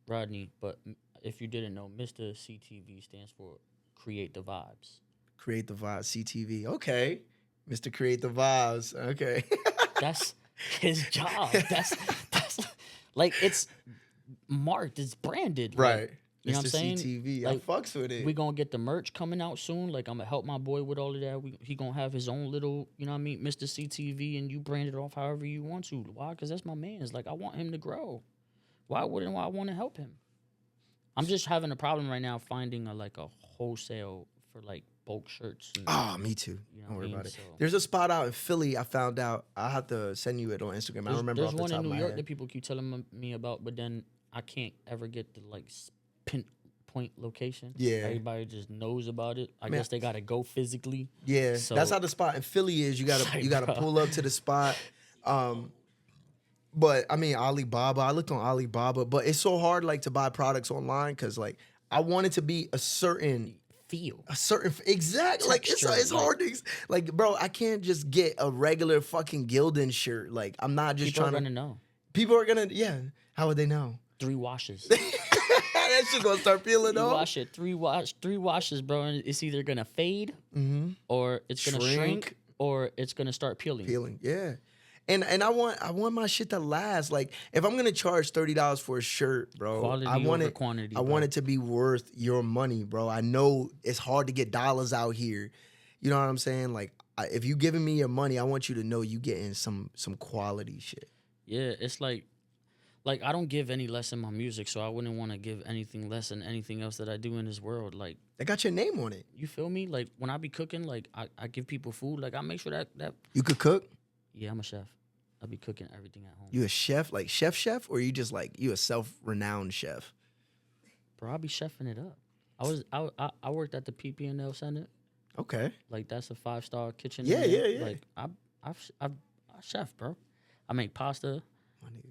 Rodney, but if you didn't know, Mr. CTV stands for Create the Vibes. Create the Vibes, CTV. Okay. Mr. Create the Vibes. Okay. That's his job. That's like, it's marked, it's branded. Right. Like, you know what I'm saying? CTV. Like, I fucks with it. We gonna get the merch coming out soon. Like, I'm gonna help my boy with all of that. He gonna have his own little, you know what I mean, Mr. CTV, and you brand it off however you want to. Why? Because that's my man's. Like, I want him to grow. Why wouldn't I want to help him? I'm just having a problem right now finding a wholesale for like bulk shirts. Me too. Don't worry about it. So, there's a spot out in Philly I found out. I'll have to send you it on Instagram. I remember off the top of my head. There's one in New York that people keep telling me about, but then I can't ever get the pinpoint location. Yeah. Everybody just knows about it. I guess they gotta go physically. Yeah. So, that's how the spot in Philly is. You gotta pull up to the spot. But I mean, Alibaba. I looked on Alibaba, but it's so hard to buy products online because I want it to be a certain feel. Exactly. Texture, It's hard to bro, I can't just get a regular fucking Gildan shirt. Like, I'm not just People trying are gonna know. People are gonna, yeah. How would they know? 3 washes. That shit gonna start peeling off. You wash it 3 washes, bro, and it's either gonna fade or it's gonna shrink or it's gonna start peeling. Yeah. And I want my shit to last. Like, if I'm gonna charge $30 for a shirt, bro, Quality I want over it. quantity. I want it to be worth your money, bro. I know it's hard to get dollars out here. You know what I'm saying? Like, if you giving me your money, I want you to know you getting some quality shit. Yeah, it's like I don't give any less in my music, so I wouldn't want to give anything less in anything else that I do in this world. Like, they got your name on it. You feel me? Like, when I be cooking, like, I give people food. Like, I make sure that you could cook. Yeah, I'm a chef. I be cooking everything at home. You a chef, like chef, or you just you a self-renowned chef? Bro, I be chefing it up. I worked at the PP&L Center. Okay. Like, that's a 5-star kitchen. Yeah. Like, I chef, bro. I make pasta.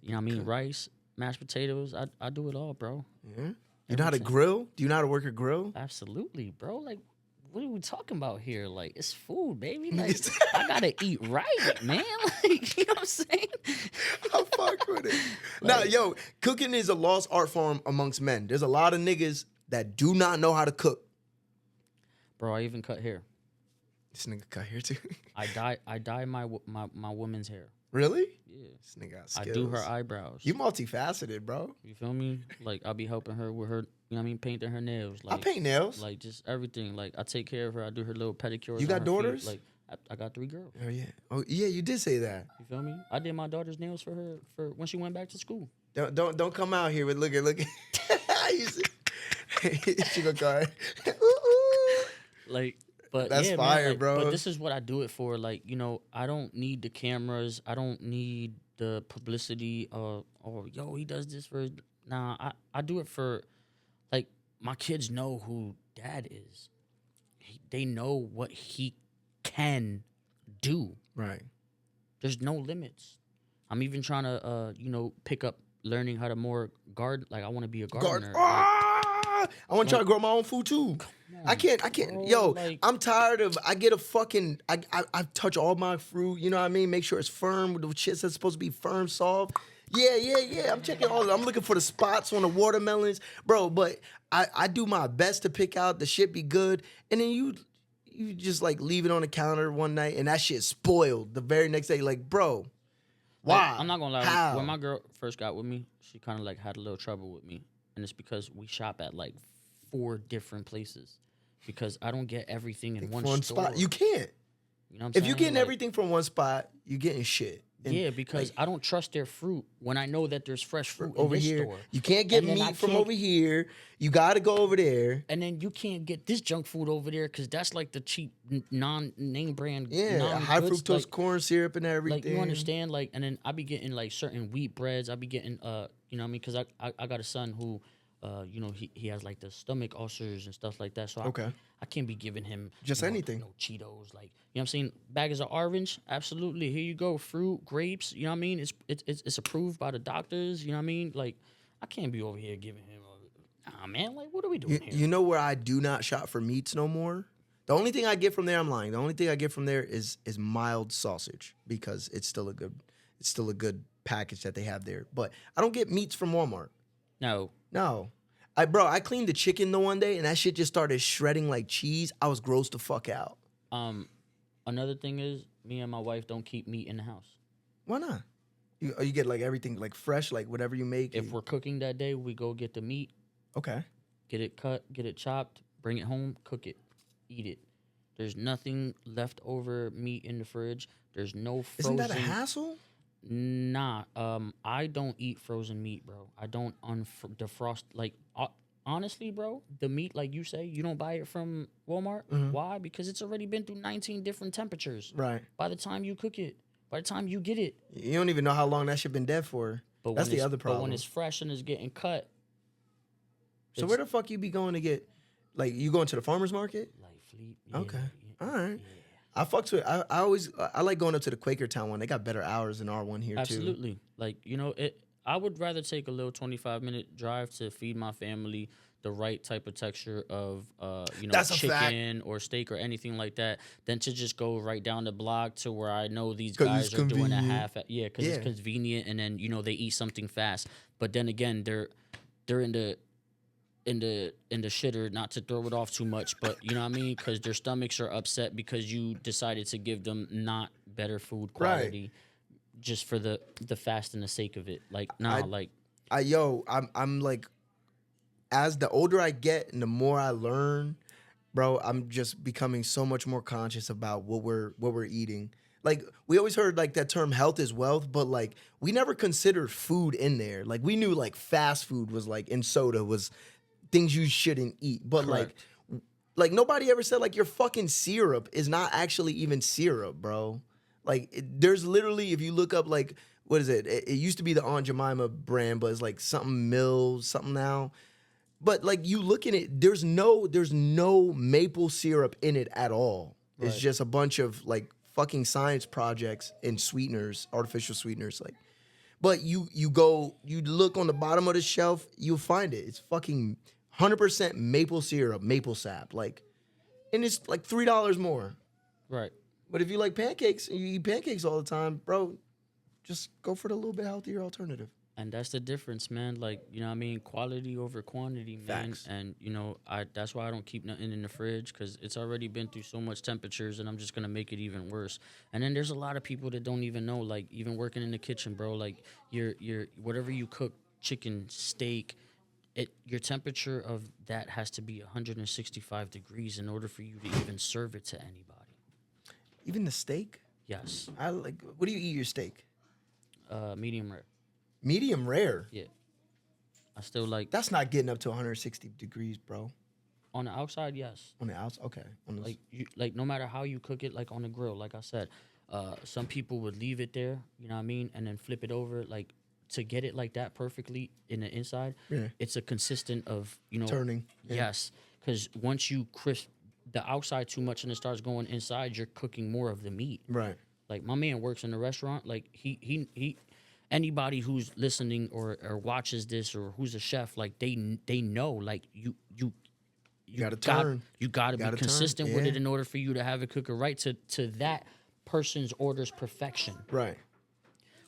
You know what I mean? Rice, mashed potatoes. I do it all, bro. Yeah. You know how to grill? Do you know how to work a grill? Absolutely, bro. Like, what are we talking about here? Like, it's food, baby. Like, I gotta eat right, man. Like, you know what I'm saying? I fuck with it. Now, yo, cooking is a lost art form amongst men. There's a lot of niggas that do not know how to cook. Bro, I even cut hair. This nigga cut hair too. I dye my woman's hair. Really? Yeah. This nigga got skills. I do her eyebrows. You multifaceted, bro. You feel me? Like, I'll be helping her with her, you know what I mean, painting her nails. Like, I paint nails. Like, just everything. Like, I take care of her. I do her little pedicures. You got daughters? Like, I got 3 girls. Oh yeah. Oh yeah, you did say that. You feel me? I did my daughter's nails for her for when she went back to school. Don't come out here with look at. You see? She gonna cry. Like, but That's yeah, fire, man, like, bro. But this is what I do it for. Like, you know, I don't need the cameras. I don't need the publicity. Or yo, he does this for. Nah, I do it for, like, my kids know who dad is. They know what he can do. Right. There's no limits. I'm even trying to, pick up learning how to more garden. Like, I want to be a gardener. I want to try to grow my own food too. I can't. bro, Yo, like- I'm tired of. I get a fucking. I touch all my fruit. You know what I mean? Make sure it's firm. The shit that's supposed to be firm, soft. Yeah. I'm checking all. I'm looking for the spots on the watermelons, bro. But I do my best to pick out the shit be good, and then you just like leave it on the counter one night, and that shit spoiled the very next day. Like, bro, why? Like, I'm not gonna lie. How? When my girl first got with me, she kind of like had a little trouble with me, and it's because we shop at like 4 different places. Because I don't get everything in one store. spot, you can't. You know what I'm If saying? you're getting Like, everything from one spot, you're getting shit. And yeah, because I don't trust their fruit when I know that there's fresh fruit over in this here, store. you can't get And then I meat from can't- over here. You got to go over there. And then you can't get this junk food over there because that's like the cheap non-name brand. Yeah, high non-goods. fructose Like, corn syrup and everything. like, you understand? Like, and then I be getting like certain wheat breads. I be getting you know what I mean? Because I got a son who he has like the stomach ulcers and stuff like that. So Okay. I can't be giving him Just anything. No Cheetos, like, you know what I'm saying? Bags of orange, absolutely. Here you go. Fruit, grapes, you know what I mean? It's approved by the doctors, you know what I mean? Like, I can't be over here giving him man, like, what are we doing here? You know where I do not shop for meats no more? The only thing I get from there, I'm lying. The only thing I get from there is mild sausage because it's still a good package that they have there. But I don't get meats from Walmart. No. I cleaned the chicken the one day and that shit just started shredding like cheese. I was grossed the fuck out. Another thing is, me and my wife don't keep meat in the house. Why not? You get like everything like fresh, like whatever you make. If we're cooking that day, we go get the meat, okay. get it cut, get it chopped, bring it home, cook it, eat it. There's nothing leftover meat in the fridge. There's no frozen. Isn't that a hassle? Nah, I don't eat frozen meat, bro. I don't defrost. Like, honestly, bro, the meat, like you say, you don't buy it from Walmart. Why? Because it's already been through 19 different temperatures. Right. By the time you cook it, by the time you get it. You don't even know how long that shit been dead for. But That's the other problem. But when it's fresh and it's getting cut. So where the fuck you be going to get? Like, you going to the farmer's market? Like, Fleet. Yeah, Okay. yeah, All right. yeah. I fucks with. I always like going up to the Quakertown one. They got better hours than our one here too. Absolutely. Like, you know, I would rather take a little 25-minute drive to feed my family the right type of texture of That's a fact. chicken or steak or anything like that than to just go right down the block to where I know these 'Cause guys it's are doing a convenient. half. Yeah, because it's convenient, and then they eat something fast. But then again, they're in the shitter, not to throw it off too much, but you know what I mean, because their stomachs are upset because you decided to give them not better food quality just for the fast and the sake of it. Like, nah, I'm like, as the older I get and the more I learn, bro, I'm just becoming so much more conscious about what we're eating. Like, we always heard like that term health is wealth, but like we never considered food in there. Like, we knew like fast food was like in soda was things you shouldn't eat. But Correct. like nobody ever said like your fucking syrup is not actually even syrup, bro. Like, there's literally, if you look up like, what is it? It used to be the Aunt Jemima brand, but it's like something Mills, something now. But like, you look at it, there's no maple syrup in it at all. It's Right. just a bunch of like fucking science projects and sweeteners, artificial sweeteners. Like, but you look on the bottom of the shelf, you'll find it. It's fucking 100% maple syrup, maple sap. Like, and it's like $3 more. right. But if you like pancakes and you eat pancakes all the time, bro, just go for the little bit healthier alternative. And that's the difference, man. Like, you know what I mean? Quality over quantity, man. Facts. And, that's why I don't keep nothing in the fridge, because it's already been through so much temperatures, and I'm just going to make it even worse. And then there's a lot of people that don't even know, like, even working in the kitchen, bro, like, your whatever you cook, chicken, steak, your temperature of that has to be 165 degrees in order for you to even serve it to anybody. Even the steak? Yes. I like. What do you eat your steak? Medium rare. Medium rare. Yeah. I still like That's not getting up to 160 degrees, bro. on the outside. Yes. On the outside, okay. On the, Like no matter how you cook it, like on the grill, like I said, some people would leave it there, you know what I mean, and then flip it over, like to get it like that perfectly in the inside. Yeah. It's a consistent of turning. Yeah. Yes, because once you crisp the outside too much and it starts going inside, you're cooking more of the meat. Right. Like my man works in a restaurant. Like he anybody who's listening or watches this or who's a chef, like they know, like you gotta turn. You gotta be Gotta turn, consistent with yeah. it in order for you to have it cook it right to that person's order's perfection. Right.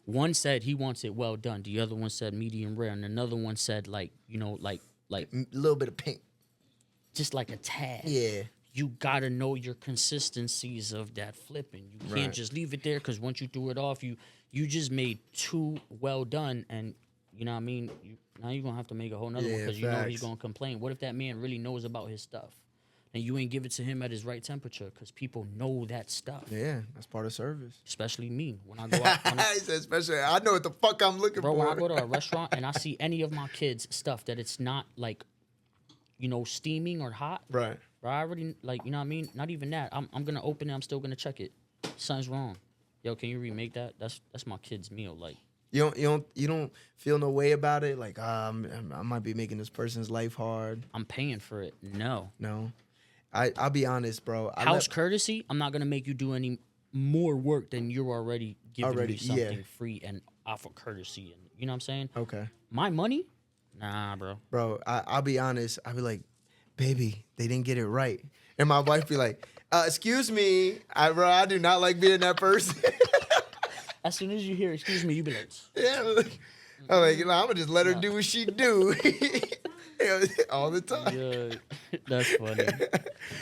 One said he wants it well done. The other one said medium rare, and another one said like A little bit of pink. just like a tad. Yeah. You gotta know your consistencies of that flipping. You can't Right. just leave it there because once you threw it off, you just made too well done, and you know what I mean. Now you're gonna have to make a whole nother one Yeah, because you know he's facts. gonna complain. What if that man really knows about his stuff, and you ain't give it to him at his right temperature? Because people know that stuff. Yeah, that's part of service. Especially me when I go out. He said, especially, I know what the fuck I'm looking Bro, when I for. go to a restaurant and I see any of my kids' stuff that it's not like, steaming or hot, Right. bro, I already, like, you know what I mean? Not even that. I'm going to open it. I'm still going to check it. Something's wrong. Yo, can you remake that? That's my kid's meal. Like, You don't feel no way about it. Like, I might be making this person's life hard. I'm paying for it. No. No, I'll be honest, bro. House courtesy, I'm not going to make you do any more work than you're already giving me something free and off of courtesy. And you know what I'm saying? Okay, My money? Nah, bro. bro. I'll be honest. I'll be like, baby, they didn't get it right, and my wife be like, excuse me, I do not like being that person. As soon as you hear, excuse me, you be like, Yeah, I'm like, I'm gonna just let her do what she do all the time. yeah, that's funny.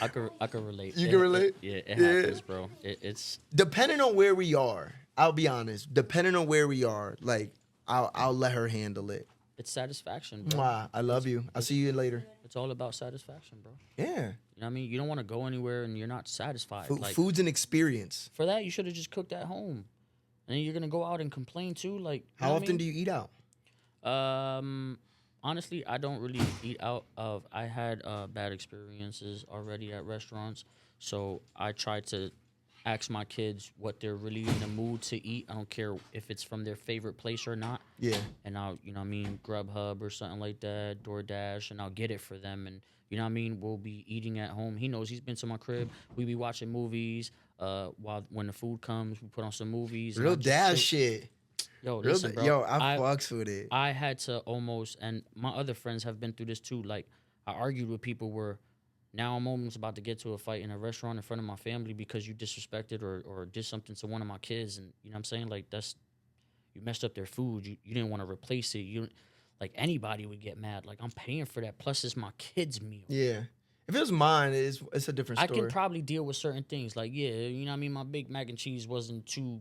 I could relate. You can relate? It happens, bro. It's Depending on where we are, I'll be honest. Depending on where we are, like I'll let her handle it. it's satisfaction, bro. Mwah, I love you. I'll see you later. It's all about satisfaction, bro. Yeah, You know what I mean? You don't want to go anywhere and you're not satisfied. Like, food's an experience. for that, you should have just cooked at home. And then you're gonna go out and complain too. Like, How often do you eat out? Honestly, I don't really eat out. I had bad experiences already at restaurants, so I try to ask my kids what they're really in the mood to eat. I don't care if it's from their favorite place or not. Yeah, And I'll, you know what I mean, Grubhub or something like that, DoorDash, and I'll get it for them. And, you know what I mean, we'll be eating at home. He knows he's been to my crib. We be watching movies. When the food comes, we put on some movies. and I real just dad sit- shit. Yo, Real listen, bro. yo, I fucks with it. I had to almost, and my other friends have been through this too. Like, I argued with people where now I'm almost about to get to a fight in a restaurant in front of my family because you disrespected or did something to one of my kids. And, you know what I'm saying? Like, you messed up their food. You didn't want to replace it. Like, anybody would get mad. Like, I'm paying for that. Plus, it's my kid's meal. Yeah, if it was mine, it's a different I story. can probably deal with certain things. Like, yeah, you know what I mean? My big mac and cheese wasn't too,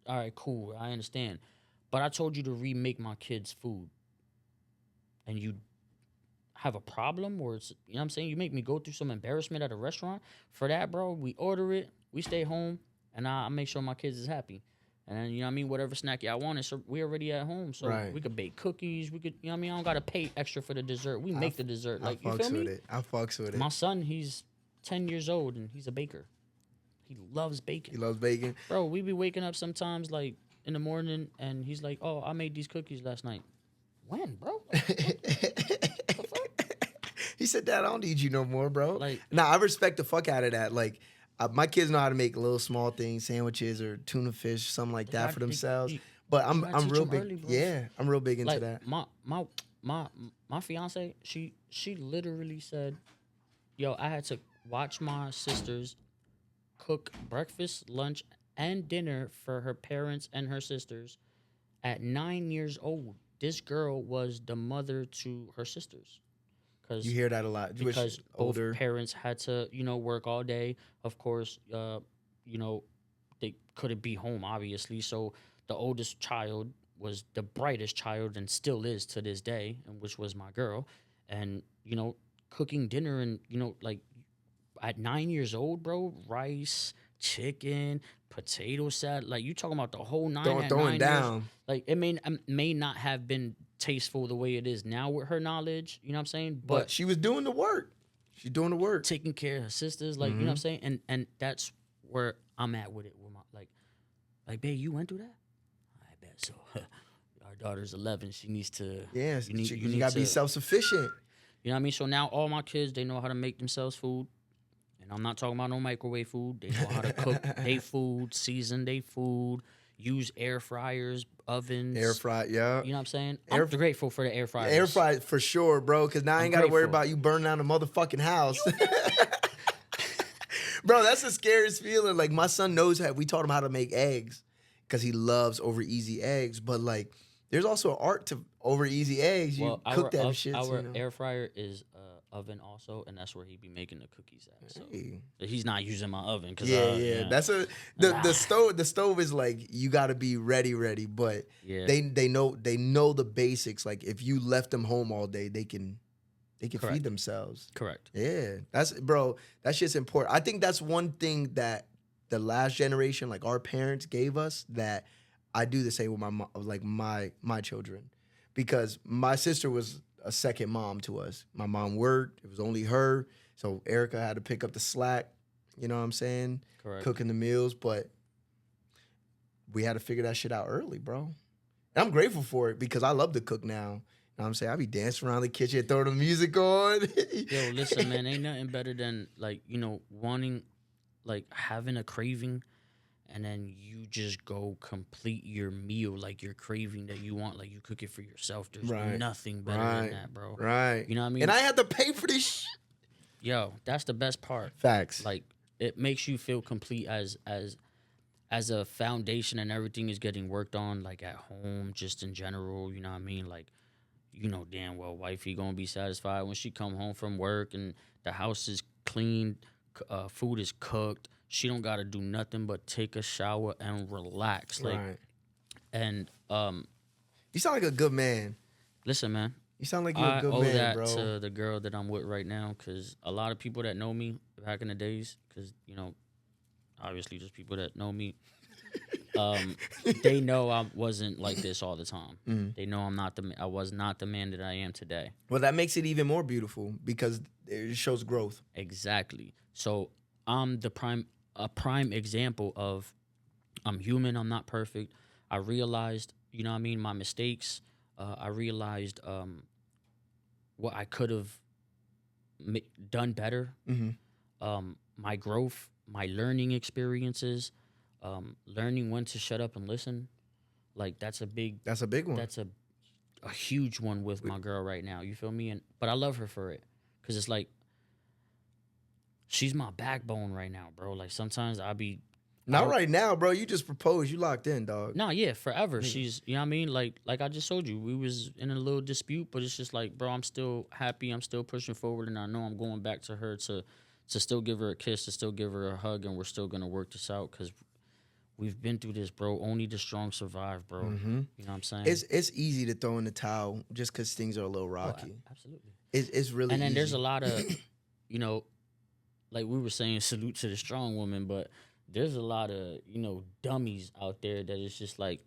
all right, cool. I understand. But I told you to remake my kid's food. And you have a problem? Or, it's, you know what I'm saying? You make me go through some embarrassment at a restaurant. For that, bro, we order it. We stay home. And I make sure my kids is happy. And then, you know what I mean? Whatever snack y'all want, so we already at home. So Right. we could bake cookies. We could, you know what I mean? I don't got to pay extra for the dessert. We make the dessert. Like, I you fucks feel me? with it. I fucks with it. My son, he's 10 years old and he's a baker. He loves He baking. loves bacon. Bro, we be waking up sometimes like in the morning and he's like, "Oh, I made these cookies last night." When, bro? He said, "Dad, I don't need you no more, bro." Like- nah, I respect the fuck out of that. Like, my kids know how to make little small things, sandwiches or tuna fish, something like that gotta for teach- themselves. you- But you gotta I'm teach real 'em big. early, bro. Yeah, I'm real big into Like that. my fiance, she literally said, "Yo, I had to watch my sisters cook breakfast, lunch, and dinner for her parents and her sisters at 9 years old." This girl was the mother to her sisters. You hear that a lot. You wish Because older. both parents had to, work all day. Of course, they couldn't be home, obviously. So the oldest child was the brightest child and still is to this day, and which was my girl. And, cooking dinner and, like at 9 years old, bro, rice, chicken, potato salad. Like you talking about the whole nine. Throwing at 9 years, down. like it may not have been tasteful the way it is now with her knowledge. You know what I'm saying? But she was doing the work. She's doing the work. Taking care of her sisters, like you know what I'm saying, and that's where I'm at with it. With my like, babe, you went through that. I bet so. Our daughter's 11. She needs to. Yeah, you need you gotta be self-sufficient. You know what I mean? So now all my kids, they know how to make themselves food. And I'm not talking about no microwave food. They know how to cook their food, season their food, use air fryers, ovens. Air fry, yeah. You know what I'm saying? I'm grateful for the air fryers. Air fry for sure, bro, because now I ain't got to worry grateful. about you burning down the motherfucking house. Bro, that's the scariest feeling. Like, my son knows how, we taught him how to make eggs because he loves over easy eggs. But, like, there's also an art to over easy eggs. You cook that shit. Our air fryer is oven also, and that's where he be making the cookies at. So he's not using my oven. Cause yeah. That's the stove is like, you got to be ready. But they know the basics. Like, if you left them home all day, they can feed themselves. Correct. Yeah, that shit's important. I think that's one thing that the last generation, like our parents, gave us that I do the same with my mom, like my children, because my sister was a second mom to us. My mom worked; it was only her, so Erica had to pick up the slack. You know what I'm saying? Correct. Cooking the meals, but we had to figure that shit out early, bro. And I'm grateful for it because I love to cook now. You know what I'm saying? I be dancing around the kitchen, throwing the music on. Yo, listen, man, ain't nothing better than like, you know, wanting, like having a craving and then you just go complete your meal, like your craving that you want, like you cook it for yourself. There's nothing better than that, bro. Right. You know what I mean? And I had to pay for this shit. Yo, that's the best part. Facts. Like it makes you feel complete as a foundation and everything is getting worked on, like at home, just in general, you know what I mean? Like, you know damn well wifey gonna be satisfied when she come home from work and the house is clean, food is cooked. She don't gotta do nothing but take a shower and relax. Like, and you sound like a good man. Listen, man. You sound like you're a good man, man, that bro. To the girl that I'm with right now, because a lot of people that know me back in the days, because you know, obviously just people that know me, they know I wasn't like this all the time. They know I was not the man that I am today. Well, that makes it even more beautiful because it shows growth. Exactly. So I'm a prime example of I'm human. I'm not perfect. I realized, you know what I mean, my mistakes. I realized what I could have done better. My growth, my learning experiences, learning when to shut up and listen. Like that's a big one. That's a huge one with my girl right now. You feel me? But I love her for it because it's like she's my backbone right now, bro. Like sometimes not right now, bro. You just proposed. You locked in, dog. No, yeah, forever. She's, you know what I mean? Like I just told you, we was in a little dispute, but it's just like, bro, I'm still happy. I'm still pushing forward, and I know I'm going back to her to still give her a kiss, to still give her a hug, and we're still going to work this out because we've been through this, bro. Only the strong survive, bro. You know what I'm saying? It's easy to throw in the towel just because things are a little rocky. Oh, absolutely. It's really And then easy. there's a lot of, you know, like we were saying, salute to the strong woman, but there's a lot of, you know, dummies out there that is just like,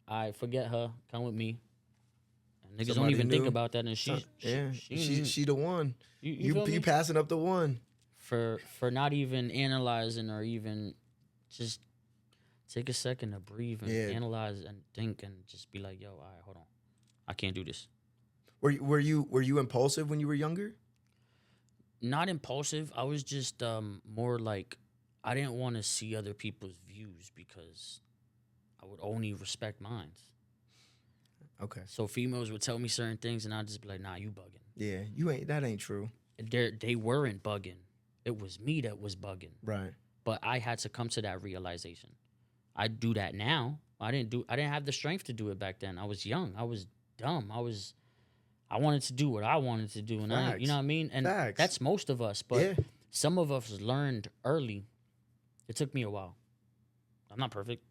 I forget her, come with me. And niggas don't even think about that, and she the one. You passing up the one. For not even analyzing or even just take a second to breathe and analyze and think and just be like, yo, all right, hold on, I can't do this. Were you impulsive when you were younger? Not impulsive. I was just more like I didn't want to see other people's views because I would only respect mine. Okay. So females would tell me certain things, and I'd just be like, "Nah, you bugging." Yeah, you ain't. That ain't true. They weren't bugging. It was me that was bugging. Right. But I had to come to that realization. I do that now. I didn't have the strength to do it back then. I was young. I was dumb. I wanted to do what I wanted to do, and you know what I mean? And that's most of us, but some of us learned early. It took me a while. I'm not perfect,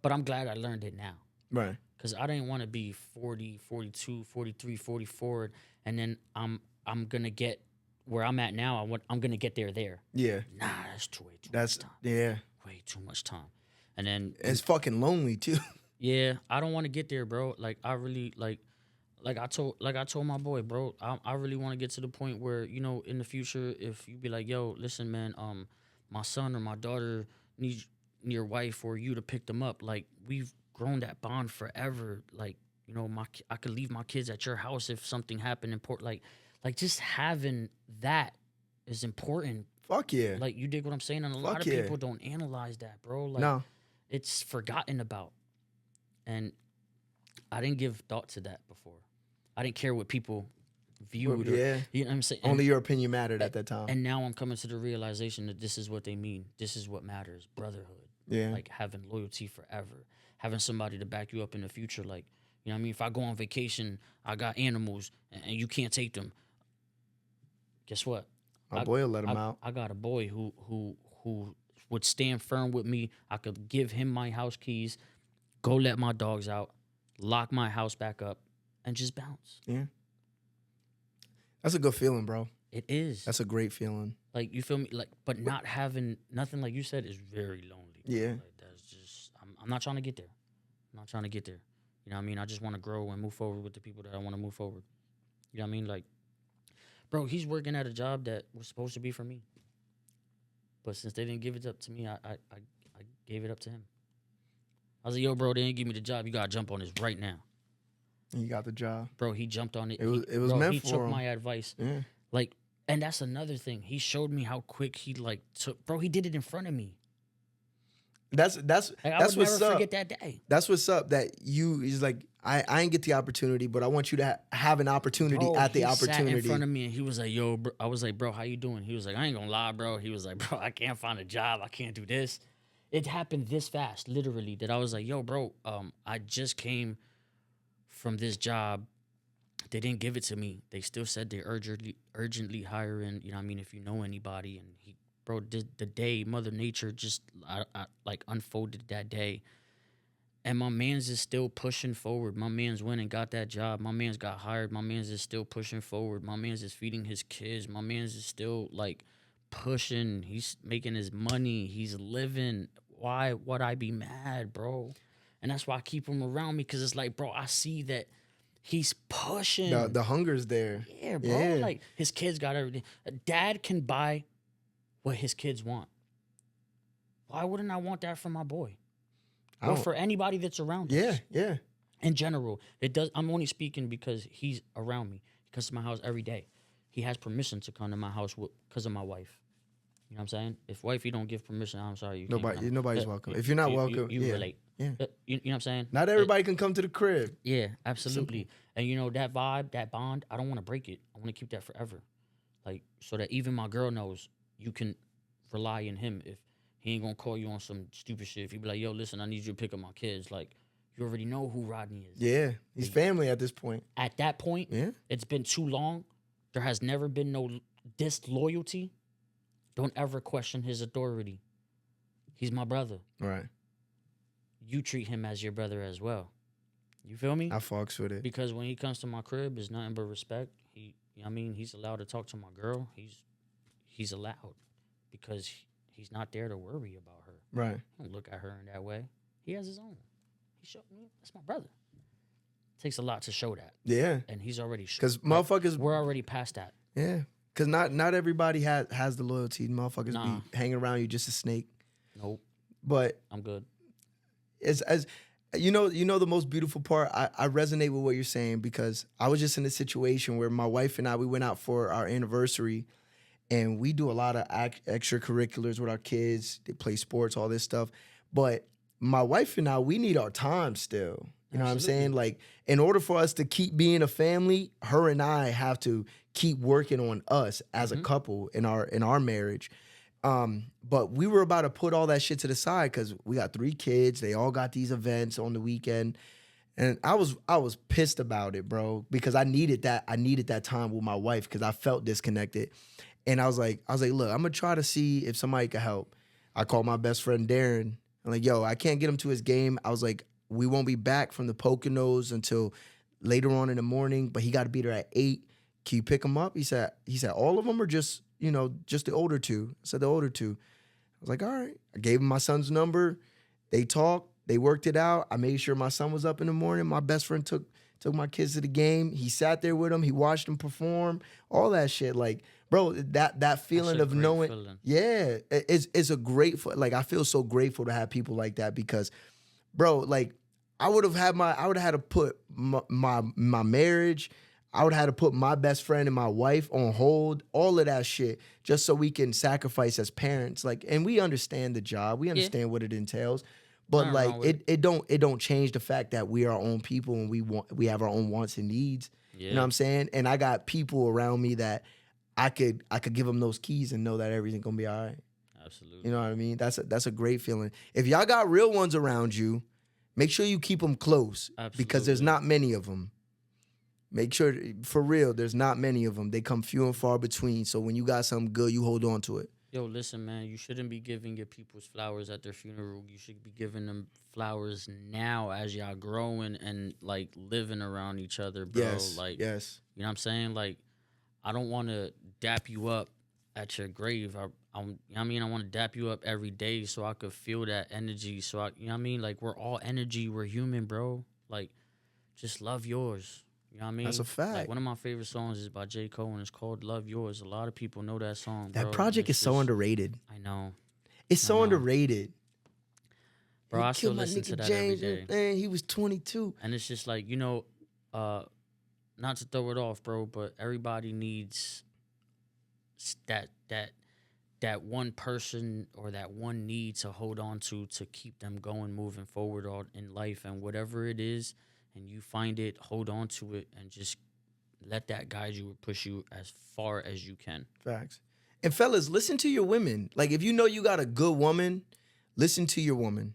but I'm glad I learned it now. Right. Because I didn't want to be 40, 42, 43, 44, and then I'm going to get where I'm at now, I'm gonna get there. Yeah. Nah, that's way too That's much time. yeah. Way too much time. And then It's fucking lonely too. yeah, I don't want to get there, bro. Like I really like I told my boy, bro, I really want to get to the point where, you know, in the future, if you be like, yo, listen, man, my son or my daughter needs your wife or you to pick them up. Like we've grown that bond forever. Like, you know, I could leave my kids at your house if something happened important. Like just having that is important. Fuck yeah. Like you dig what I'm saying? And a lot of yeah. people don't analyze that, bro. Like No. it's forgotten about. And I didn't give thought to that before. I didn't care what people viewed. Or, yeah. you know what I'm saying? Only your opinion mattered at that time. And now I'm coming to the realization that this is what they mean. This is what matters. Brotherhood. Yeah. Like having loyalty forever. Having somebody to back you up in the future. Like, you know what I mean? If I go on vacation, I got animals and you can't take them. Guess what? My boy will let him out. I got a boy who would stand firm with me. I could give him my house keys, go let my dogs out, lock my house back up, and just bounce. Yeah. That's a good feeling, bro. It is. That's a great feeling. Like, you feel me? Like, but not having nothing, like you said, is very lonely. Bro. Yeah. Like, that's just, I'm not trying to get there. I'm not trying to get there. You know what I mean? I just want to grow and move forward with the people that I want to move forward. You know what I mean? Like, bro, he's working at a job that was supposed to be for me. But since they didn't give it up to me, I gave it up to him. I was like, yo, bro, they didn't give me the job. You got to jump on this right now. And you got the job. Bro, he jumped on it. It was meant for him. He took my advice. Yeah. Like, and that's another thing. He showed me how quick he, like, took. Bro, he did it in front of me. That's Like, that's I would what's never up. forget that day. That's what's up. That you is like I ain't get the opportunity, but I want you to have an opportunity Bro, at the he opportunity. sat in front of me and he was like, yo, bro. I was like, bro, how you doing? He was like, I ain't gonna lie, bro. He was like, bro, I can't find a job. I can't do this. It happened this fast, literally, that I was like, yo, bro, I just came from this job. They didn't give it to me. They still said they're urgently hiring, you know what I mean, if you know anybody. And he, bro, the day Mother Nature just I like unfolded that day. And my man's is still pushing forward. My man's went and got that job. My man's got hired. My man's is still pushing forward. My man's is feeding his kids. My man's is still like pushing. He's making his money. He's living. Why would I be mad, bro? And that's why I keep him around me, because it's like, bro, I see that he's pushing. The hunger's there. Yeah, bro. Yeah. Like his kids got everything. A dad can buy what his kids want. Why wouldn't I want that for my boy? Or for anybody that's around us. Yeah, yeah. In general, it does. I'm only speaking because he's around me. He comes to my house every day. He has permission to come to my house because of my wife. You know what I'm saying? If wifey don't give permission, I'm sorry. You can't come. Nobody's welcome. If you're not welcome, you yeah, relate. yeah. You know what I'm saying? Not everybody can come to the crib. Yeah, absolutely. And you know, that vibe, that bond, I don't want to break it. I want to keep that forever. Like, so that even my girl knows you can rely on him. If he ain't gonna call you on some stupid shit, if he be like, yo, listen, I need you to pick up my kids. Like, you already know who Rodney is. Yeah, he's family at this point. At that point, Yeah. it's been too long. There has never been no disloyalty. Don't ever question his authority. He's my brother. Right. You treat him as your brother as well. You feel me? I fucks with it. Because when he comes to my crib, it's nothing but respect. You know what I mean, he's allowed to talk to my girl. He's allowed, because he's not there to worry about her. Right. He don't look at her in that way. He has his own. He showed me that's my brother. It takes a lot to show that. Yeah. And he's already Because motherfuckers, we're already past that. yeah. Because not everybody has the loyalty. Motherfuckers Nah. be hanging around you just a snake. Nope. But I'm good. as you know the most beautiful part, I resonate with what you're saying, because I was just in a situation where my wife and we went out for our anniversary, and we do a lot of extracurriculars with our kids. They play sports, all this stuff. But my wife and we need our time still. You know what I'm saying? Like, in order for us to keep being a family, her and I have to keep working on us as a couple in our marriage. But we were about to put all that shit to the side because we got 3 kids. They all got these events on the weekend. And I was pissed about it, bro, because I needed that time with my wife, because I felt disconnected. And I was like, look, I'm gonna try to see if somebody could help. I called my best friend Darren. I'm like, yo, I can't get him to his game. I was like, we won't be back from the Poconos until later on in the morning, but he got to be there at 8. can you pick them up? He said, all of them or just, just the older two? I said, the older two. I was like, all right. I gave him my son's number. They talked. They worked it out. I made sure my son was up in the morning. My best friend took my kids to the game. He sat there with them. He watched them perform. All that shit. Like, bro, that feeling of knowing. Feeling. Yeah, it's a grateful. Like, I feel so grateful to have people like that because, bro, like, I would have had to put my marriage. I would have had to put my best friend and my wife on hold, all of that shit, just so we can sacrifice as parents. Like, and we understand the job, we understand what it entails, but like it don't change the fact that we are our own people and we have our own wants and needs. Yeah. You know what I'm saying? And I got people around me that I could give them those keys and know that everything's gonna be all right. Absolutely. You know what I mean? That's a great feeling. If y'all got real ones around you, make sure you keep them close. Absolutely. Because there's not many of them. Make sure, for real, there's not many of them. They come few and far between. So when you got something good, you hold on to it. Yo, listen, man, you shouldn't be giving your people's flowers at their funeral. You should be giving them flowers now as y'all growing and, like, living around each other, bro. Yes, like, yes. You know what I'm saying? Like, I don't want to dap you up at your grave. I want to dap you up every day so I could feel that energy. So, you know what I mean? Like, we're all energy. We're human, bro. Like, just love yours. You know what I mean? That's a fact. Like, one of my favorite songs is by J. Cole, and it's called Love Yours. A lot of people know that song, bro. That project is so underrated. I know. It's so underrated. Bro, I still listen to that every day. Man, he was 22. And it's just like, not to throw it off, bro, but everybody needs that one person or that one need to hold on to keep them going, moving forward in life. And whatever it is, and you find it, hold on to it, and just let that guide you or push you as far as you can. Facts. And fellas, listen to your women. Like, if you know you got a good woman, listen to your woman.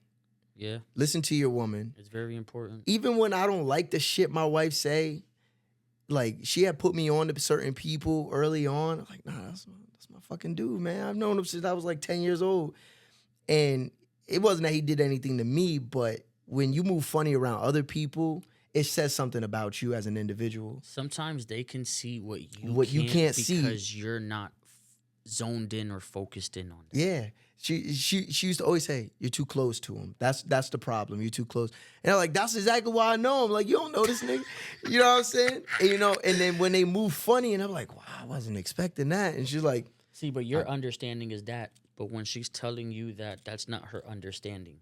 Yeah. Listen to your woman. It's very important. Even when I don't like the shit my wife say, like, she had put me on to certain people early on. I'm like, nah, that's my fucking dude, man. I've known him since I was like 10 years old. And it wasn't that he did anything to me, but when you move funny around other people, it says something about you as an individual. Sometimes they can see what you can't see because you're not zoned in or focused in on that. Yeah. She used to always say, you're too close to him. That's the problem. You're too close. And I'm like, that's exactly why I know him. Like, you don't know this nigga. You know what I'm saying? And, and then when they move funny, and I'm like, wow, I wasn't expecting that. And she's like, see, but your understanding is that. But when she's telling you that, that's not her understanding.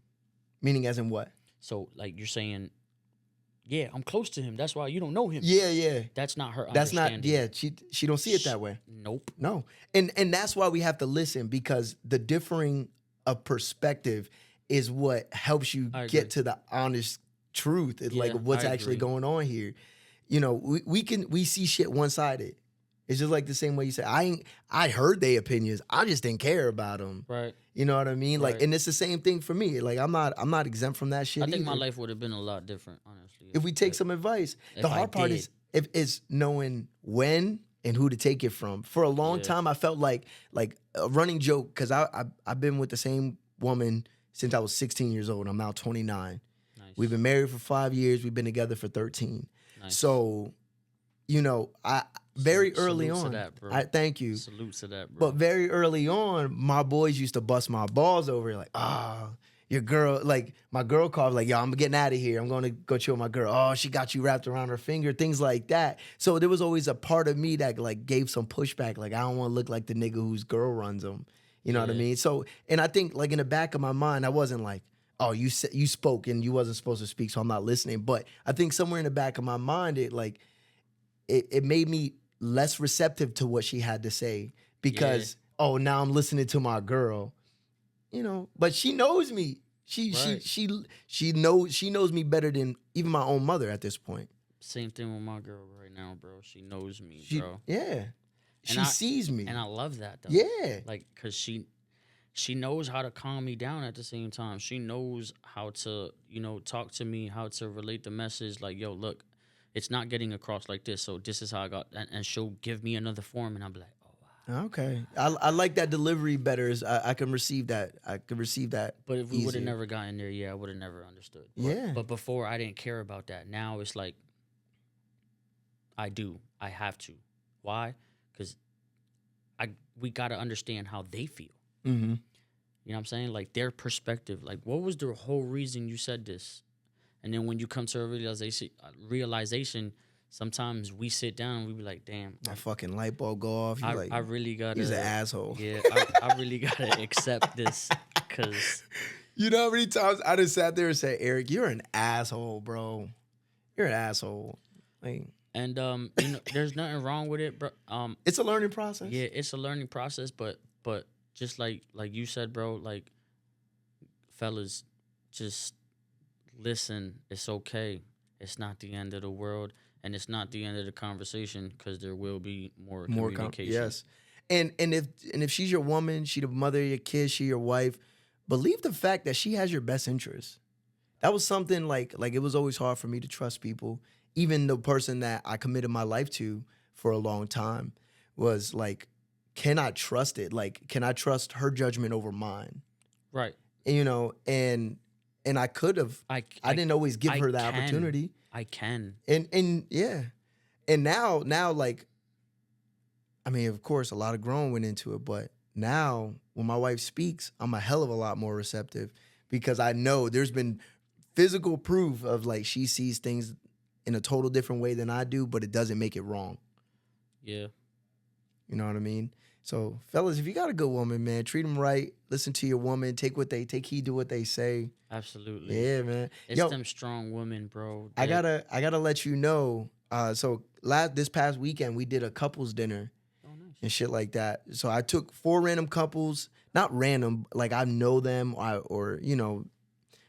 Meaning as in what? So, like, you're saying, yeah, I'm close to him. That's why you don't know him. Yeah. That's not her That's understanding. not, yeah, she don't see it that way. Nope. No. And that's why we have to listen, because the differing of perspective is what helps you get to the honest truth. It's like what's actually going on here. We see shit one-sided. It's just like the same way you say, I heard their opinions. I just didn't care about them. Right. You know what I mean? Like, Right. and it's the same thing for me. Like, I'm not exempt from that shit I think either. my life would have been a lot different, honestly. If we take some advice. The hard part is knowing when and who to take it from. For a long time, I felt like a running joke, because I've been with the same woman since I was 16 years old. I'm now 29. Nice. We've been married for 5 years. We've been together for 13. Nice. So, I very early Salute on. to that, bro. Thank you. Salute to that, bro. But very early on, my boys used to bust my balls over it, like, your girl, like, my girl called, like, yo, I'm getting out of here. I'm going to go chill with my girl. Oh, she got you wrapped around her finger, things like that. So there was always a part of me that, like, gave some pushback. Like, I don't want to look like the nigga whose girl runs them. You know what I mean? So, and I think, like, in the back of my mind, I wasn't like, oh, you spoke and you wasn't supposed to speak, so I'm not listening. But I think somewhere in the back of my mind, it made me less receptive to what she had to say, because now I'm listening to my girl, but she knows me. She knows me better than even my own mother at this point. Same thing with my girl right now, bro. She knows me, bro. Yeah. She sees me. And I love that, though. Yeah. Like, because she knows how to calm me down at the same time. She knows how to, talk to me, how to relate the message. Like, yo, look, it's not getting across like this, so this is how I got, and she'll give me another form, and I'm like, oh, wow. Okay. I like that delivery better. I can receive that. But if we would have never gotten there, I would have never understood. But before, I didn't care about that. Now it's like, I do. I have to. Why? Because we got to understand how they feel. Mm-hmm. You know what I'm saying? Like their perspective. Like, what was the whole reason you said this? And then when you come to a realization, sometimes we sit down and we be like, damn. That fucking light bulb go off. You're I really got to. he's an asshole. Yeah, I really got to accept this because. You know how many times I just sat there and said, Eric, you're an asshole, bro. You're an asshole. Like, And there's nothing wrong with it, bro. it's a learning process. Yeah, it's a learning process, but just like you said, bro, like fellas, just listen. It's okay. It's not the end of the world, and it's not the end of the conversation because there will be more communication. Yes, and if she's your woman, she the mother of your kids, she your wife. Believe the fact that she has your best interest. That was something like it was always hard for me to trust people. Even the person that I committed my life to for a long time was like, can I trust it? Like, can I trust her judgment over mine? Right. And, you know, and I could have. I didn't always give her the opportunity. I can. And yeah. And now like, I mean, of course, a lot of growing went into it, but now when my wife speaks, I'm a hell of a lot more receptive because I know there's been physical proof of like she sees things in a total different way than I do, but it doesn't make it wrong. Yeah. You know what I mean? So, fellas, if you got a good woman, man, treat them right. Listen to your woman. Take heed to what they say. Absolutely. Yeah, man. It's them strong women, bro. I gotta let you know. So this past weekend we did a couples dinner. Oh, nice. And shit like that. So I took 4 random couples, not random, like I know them or you know,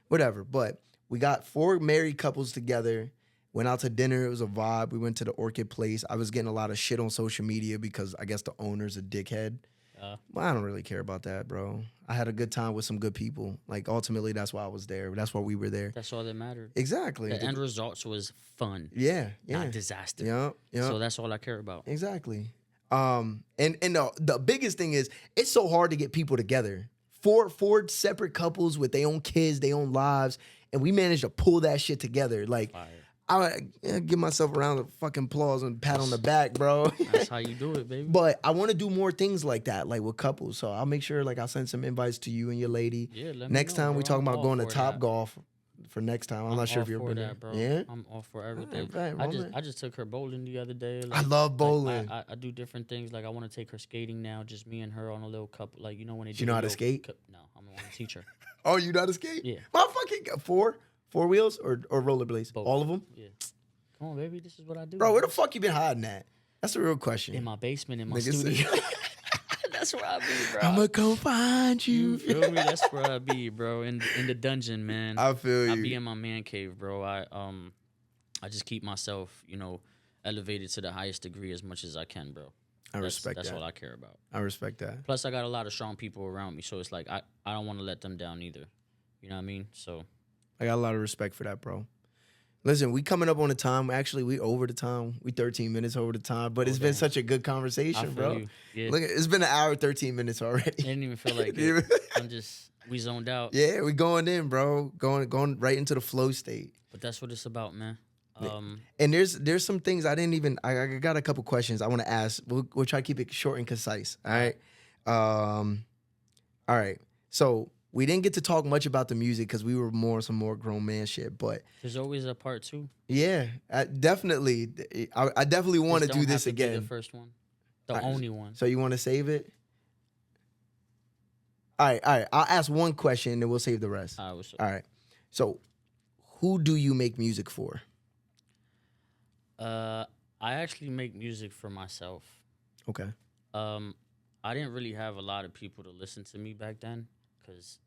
whatever. But we got 4 married couples together. Went out to dinner. It was a vibe. We went to the Orchid Place. I was getting a lot of shit on social media because I guess the owner's a dickhead. Well, I don't really care about that, bro. I had a good time with some good people. Like, ultimately, that's why I was there. That's why we were there. That's all that mattered. Exactly. The end results was fun. Yeah. Not disaster. Yeah. So that's all I care about. Exactly. And the biggest thing is it's so hard to get people together. Four separate couples with their own kids, their own lives, and we managed to pull that shit together. Like, Fire. I give myself a round of fucking applause and pat on the back, bro. That's how you do it, baby. But I want to do more things like that, like with couples. So I'll make sure, like, I'll send some invites to you and your lady. Yeah, let me next know, time bro. we talk I'm about all going to for Top that. Golf for next time. I'm not sure if you've all ever for been that, there. bro. Yeah, I'm all for everything. right, I just took her bowling the other day. I love bowling. I do different things. Like I want to take her skating now, just me and her on a little couple. Like, you know when they do you know a how to little skate? No, I'm going to teach her. Oh, you know how to skate? Yeah. Motherfucking 4 wheels or rollerblades? Both. All of them? Yeah. Come on, baby. This is what I do. Bro, where the fuck you been hiding at? That's the real question. In my basement, in my Nigga studio. That's where I be, bro. I'ma come find you. You feel me? That's where I be, bro. In the dungeon, man. I feel you. I be in my man cave, bro. I just keep myself, elevated to the highest degree as much as I can, bro. I respect That's that. all I care about. I respect that. Plus, I got a lot of strong people around me, so it's like I don't want to let them down either. You know what I mean? So I got a lot of respect for that, bro. Listen, we coming up on the time. Actually, we over the time. We 13 minutes over the time, but it's been such a good conversation, I bro. feel you. Yeah. Look, it's been an hour, 13 minutes already. It didn't even feel like it. We zoned out. Yeah, we going in, bro. Going right into the flow state. But that's what it's about, man. And there's some things I didn't even. I got a couple questions I want to ask. We'll try to keep it short and concise. All right. All right. So we didn't get to talk much about the music because we were some more grown man shit. But there's always a part 2. yeah, I definitely want to do this again. The first one, the only one. So you want to save it? All right. I'll ask one question and then we'll save the rest. All right. So, who do you make music for? I actually make music for myself. Okay. I didn't really have a lot of people to listen to me back then because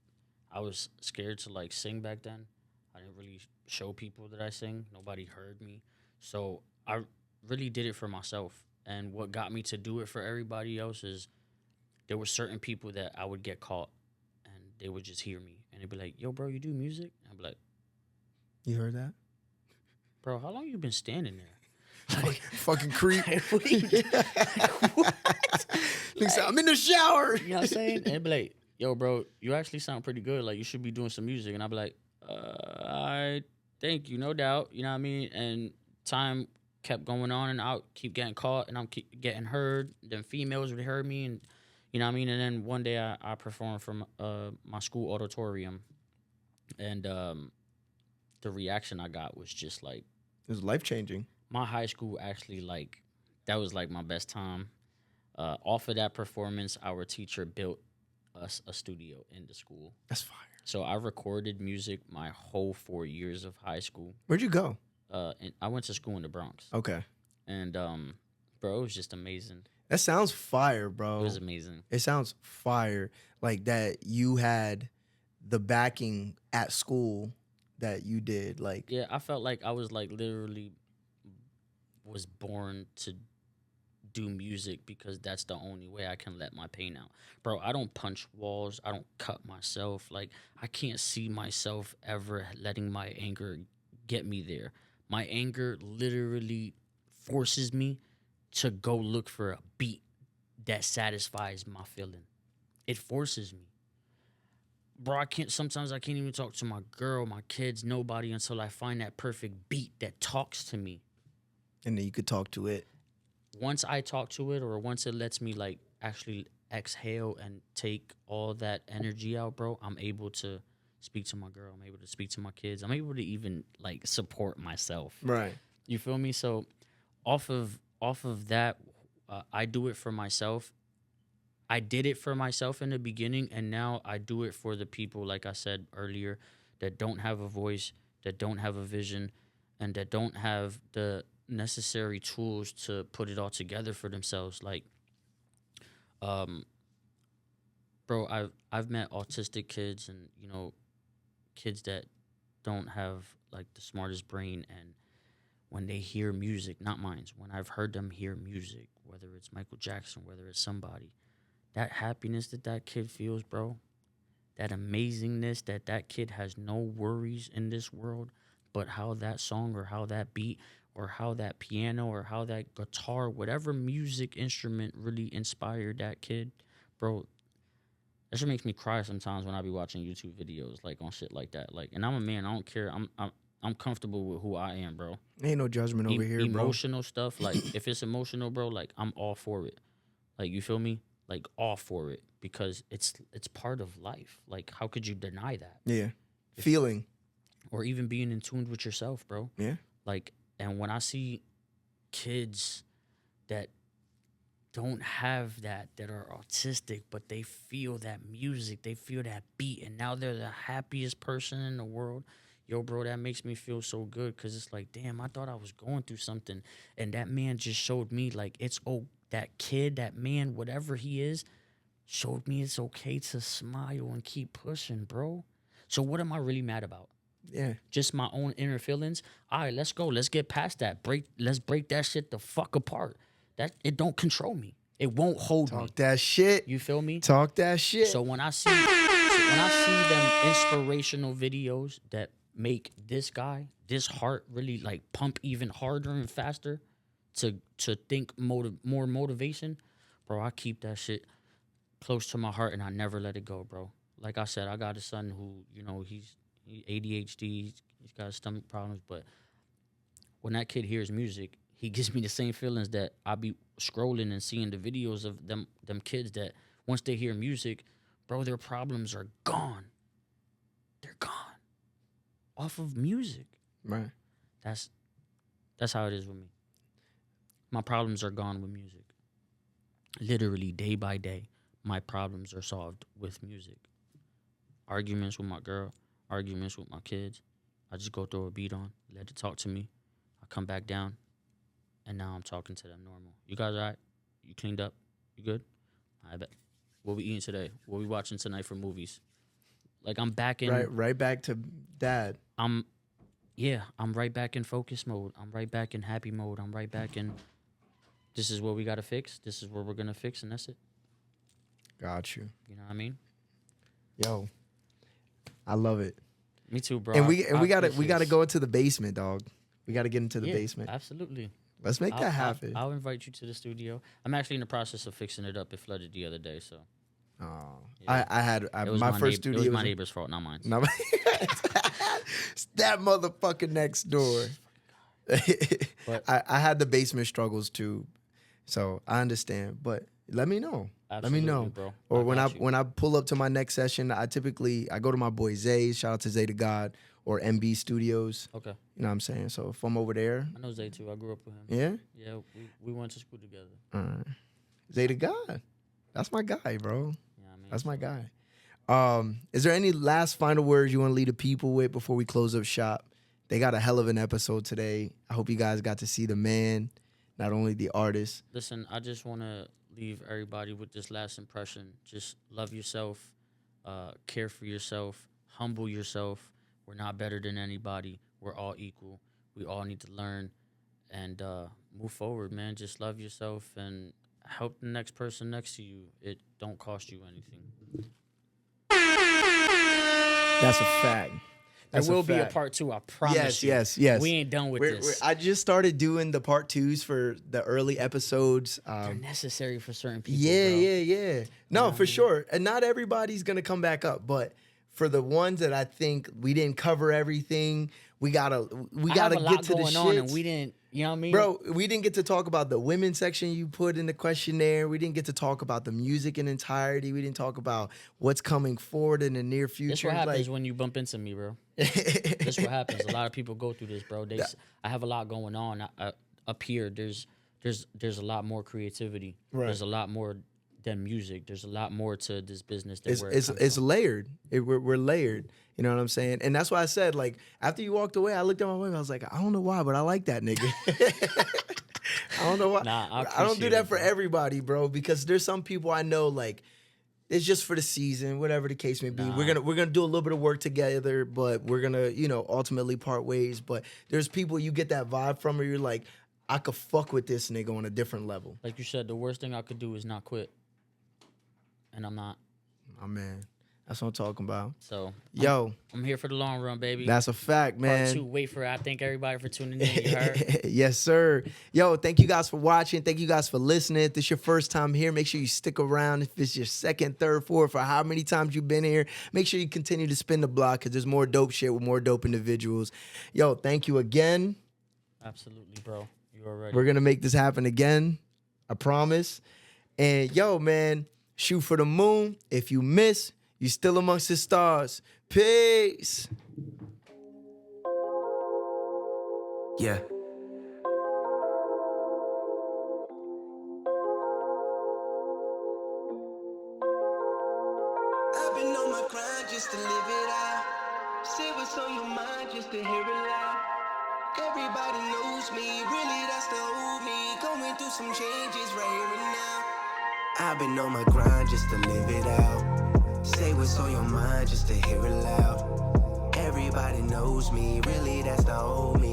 I was scared to like sing back then. I didn't really show people that I sing. Nobody heard me. So I really did it for myself. And what got me to do it for everybody else is there were certain people that I would get caught and they would just hear me. And they'd be like, yo, bro, you do music? I'd be like, you heard that? Bro, how long you been standing there? Fucking creep. What? I'm in the shower. You know what I'm saying? And they'd be like, yo, bro, you actually sound pretty good. Like, you should be doing some music. And I'd be like, I thank you, no doubt. You know what I mean? And time kept going on and out, keep getting caught, and I'm keep getting heard. Then females would hear me, and you know what I mean. And then one day I performed from my school auditorium, and the reaction I got was just like, It was life changing. my high school actually, like, that was like my best time. Off of that performance, our teacher built us a studio in the school. That's fire. So I recorded music my whole 4 years of high school. Where'd you go? And I went to school in the Bronx. Okay. And bro, it was just amazing. That sounds fire, bro. It was amazing. It sounds fire. Like that you had the backing at school that you did. Like, Yeah, I felt like I was like literally was born to do music because that's the only way I can let my pain out. Bro, I don't punch walls. I don't cut myself. Like, I can't see myself ever letting my anger get me there. My anger literally forces me to go look for a beat that satisfies my feeling. It forces me. Bro, sometimes I can't even talk to my girl, my kids, nobody until I find that perfect beat that talks to me. and then you could talk to it. Once I talk to it, or once it lets me like actually exhale and take all that energy out, bro, I'm able to speak to my girl. I'm able to speak to my kids. I'm able to even like support myself. Right. You feel me? So off of that, I do it for myself. I did it for myself in the beginning, and now I do it for the people, like I said earlier, that don't have a voice, that don't have a vision, and that don't have the necessary tools to put it all together for themselves. Like, bro, I've met autistic kids, and you know, kids that don't have like the smartest brain, and when they hear music, not mine, when I've heard them hear music, whether it's Michael Jackson, whether it's somebody, that happiness that kid feels, bro, that amazingness that kid has no worries in this world, but how that song or how that beat or how that piano or how that guitar, whatever music instrument really inspired that kid, bro, that shit makes me cry sometimes when I be watching YouTube videos like on shit like that. Like, and I'm a man, I don't care. I'm comfortable with who I am, bro. Ain't no judgment over here, bro. Emotional stuff, like if it's emotional, bro, like I'm all for it. Like, you feel me? Like, all for it, because it's part of life. Like, how could you deny that? Yeah. Feeling. Or even being in tune with yourself, bro. Yeah. Like, and when I see kids that don't have that are autistic, but they feel that music, they feel that beat, and now they're the happiest person in the world. Yo, bro, that makes me feel so good, because it's like, damn, I thought I was going through something, and that man just showed me, like, that kid, that man, whatever he is, showed me it's okay to smile and keep pushing, bro. So what am I really mad about? Yeah. Just my own inner feelings? All right, let's go. Let's get past that. Let's break that shit the fuck apart. That it don't control me. It won't hold me. Talk that shit. You feel me? Talk that shit. So when I see them inspirational videos that make this guy, this heart really like pump even harder and faster to think more motivation, bro, I keep that shit close to my heart and I never let it go, bro. Like I said, I got a son who, you know, he's ADHD, he's got stomach problems, but when that kid hears music, he gives me the same feelings that I be scrolling and seeing the videos of them kids that once they hear music, bro, their problems are gone. They're gone. Off of music. Right. That's how it is with me. My problems are gone with music. Literally, day by day, my problems are solved with music. Arguments with my girl, arguments with my kids. I just go throw a beat on, let it talk to me. I come back down, and now I'm talking to them normal. You guys all right? You cleaned up? You good? I bet. What we eating today? What we watching tonight for movies? Like, I'm back in... Right back to dad. I'm right back in focus mode. I'm right back in happy mode. I'm right back in, this is what we got to fix. This is what we're going to fix, and that's it. Got you. You know what I mean? Yo, I love it. Me too, bro. And we got to go. go into the basement, dog. We got to get into the basement. Absolutely. Let's make that happen. I'll invite you to the studio. I'm actually in the process of fixing it up. It flooded the other day, so. Oh, Yeah. I had It was my first studio. It was my neighbor's fault, not mine. No, that motherfucker next door. But I had the basement struggles too, so I understand. But let me know. Let me absolutely, know. bro. Or got you. when I pull up to my next session, I go to my boy Zay. Shout out to Zay to God or MB Studios. Okay. You know what I'm saying? So if I'm over there, I know Zay too. I grew up with him. yeah, Yeah, we went to school together. Zay to God. That's my guy, bro. Yeah, I mean, That's my so- guy. Is there any last final words you want to leave the people with before we close up shop? They got a hell of an episode today. I hope you guys got to see the man, not only the artist. Listen, I just want to leave everybody with this last impression. Just love yourself, care for yourself, humble yourself. We're not better than anybody. We're all equal. We all need to learn and move forward, man. Just love yourself and help the next person next to you. It don't cost you anything. That's a fact. There That's will be a fact. part 2, I promise you. Yes. We ain't done with this. I just started doing the part 2s for the early episodes. They're necessary for certain people, Yeah. No, know for what I mean? sure. And not everybody's gonna come back up, but for the ones that I think we didn't cover everything, we gotta I have a get lot to the going on, and shits. we didn't, you know what I mean? Bro, we didn't get to talk about the women section you put in the questionnaire. We didn't get to talk about the music in entirety. We didn't talk about what's coming forward in the near future. This what happens when you bump into me, bro. This what happens. A lot of people go through this, bro. I have a lot going on up here. There's a lot more creativity. Right. There's a lot more than music. There's a lot more to this business than it's layered. We're layered. You know what I'm saying? And that's why I said, like, after you walked away, I looked at my wife. I was like, I don't know why, but I like that nigga. I don't know why. Nah, I don't do appreciate that it, for bro. everybody, bro. Because there's some people I know, like, it's just for the season, whatever the case may be. Nah. We're gonna do a little bit of work together, but we're gonna, ultimately part ways. But there's people you get that vibe from, where you're like, I could fuck with this nigga on a different level. Like you said, the worst thing I could do is not quit, and I'm not. My man, that's what I'm talking about. So Yo, I'm here for the long run, baby. that's a fact, man. Part 2. Wait for it. I thank everybody for tuning in. You heard? Yes, sir. Yo, thank you guys for watching. Thank you guys for listening. If this is your first time here, make sure you stick around. If it's your second, third, fourth, or how many times you've been here, make sure you continue to spin the block, because there's more dope shit with more dope individuals. Yo, thank you again. Absolutely, bro. You already. We're going to make this happen again. I promise. And yo, man, shoot for the moon. If you miss, you still amongst the stars. Peace. Yeah. I've been on my grind just to live it out. Say what's on your mind just to hear it loud. Everybody knows me, really that's the old me. Going through some changes right here and now. I've been on my grind just to live it out. Say what's on your mind just to hear it loud. Everybody knows me, really that's the old me.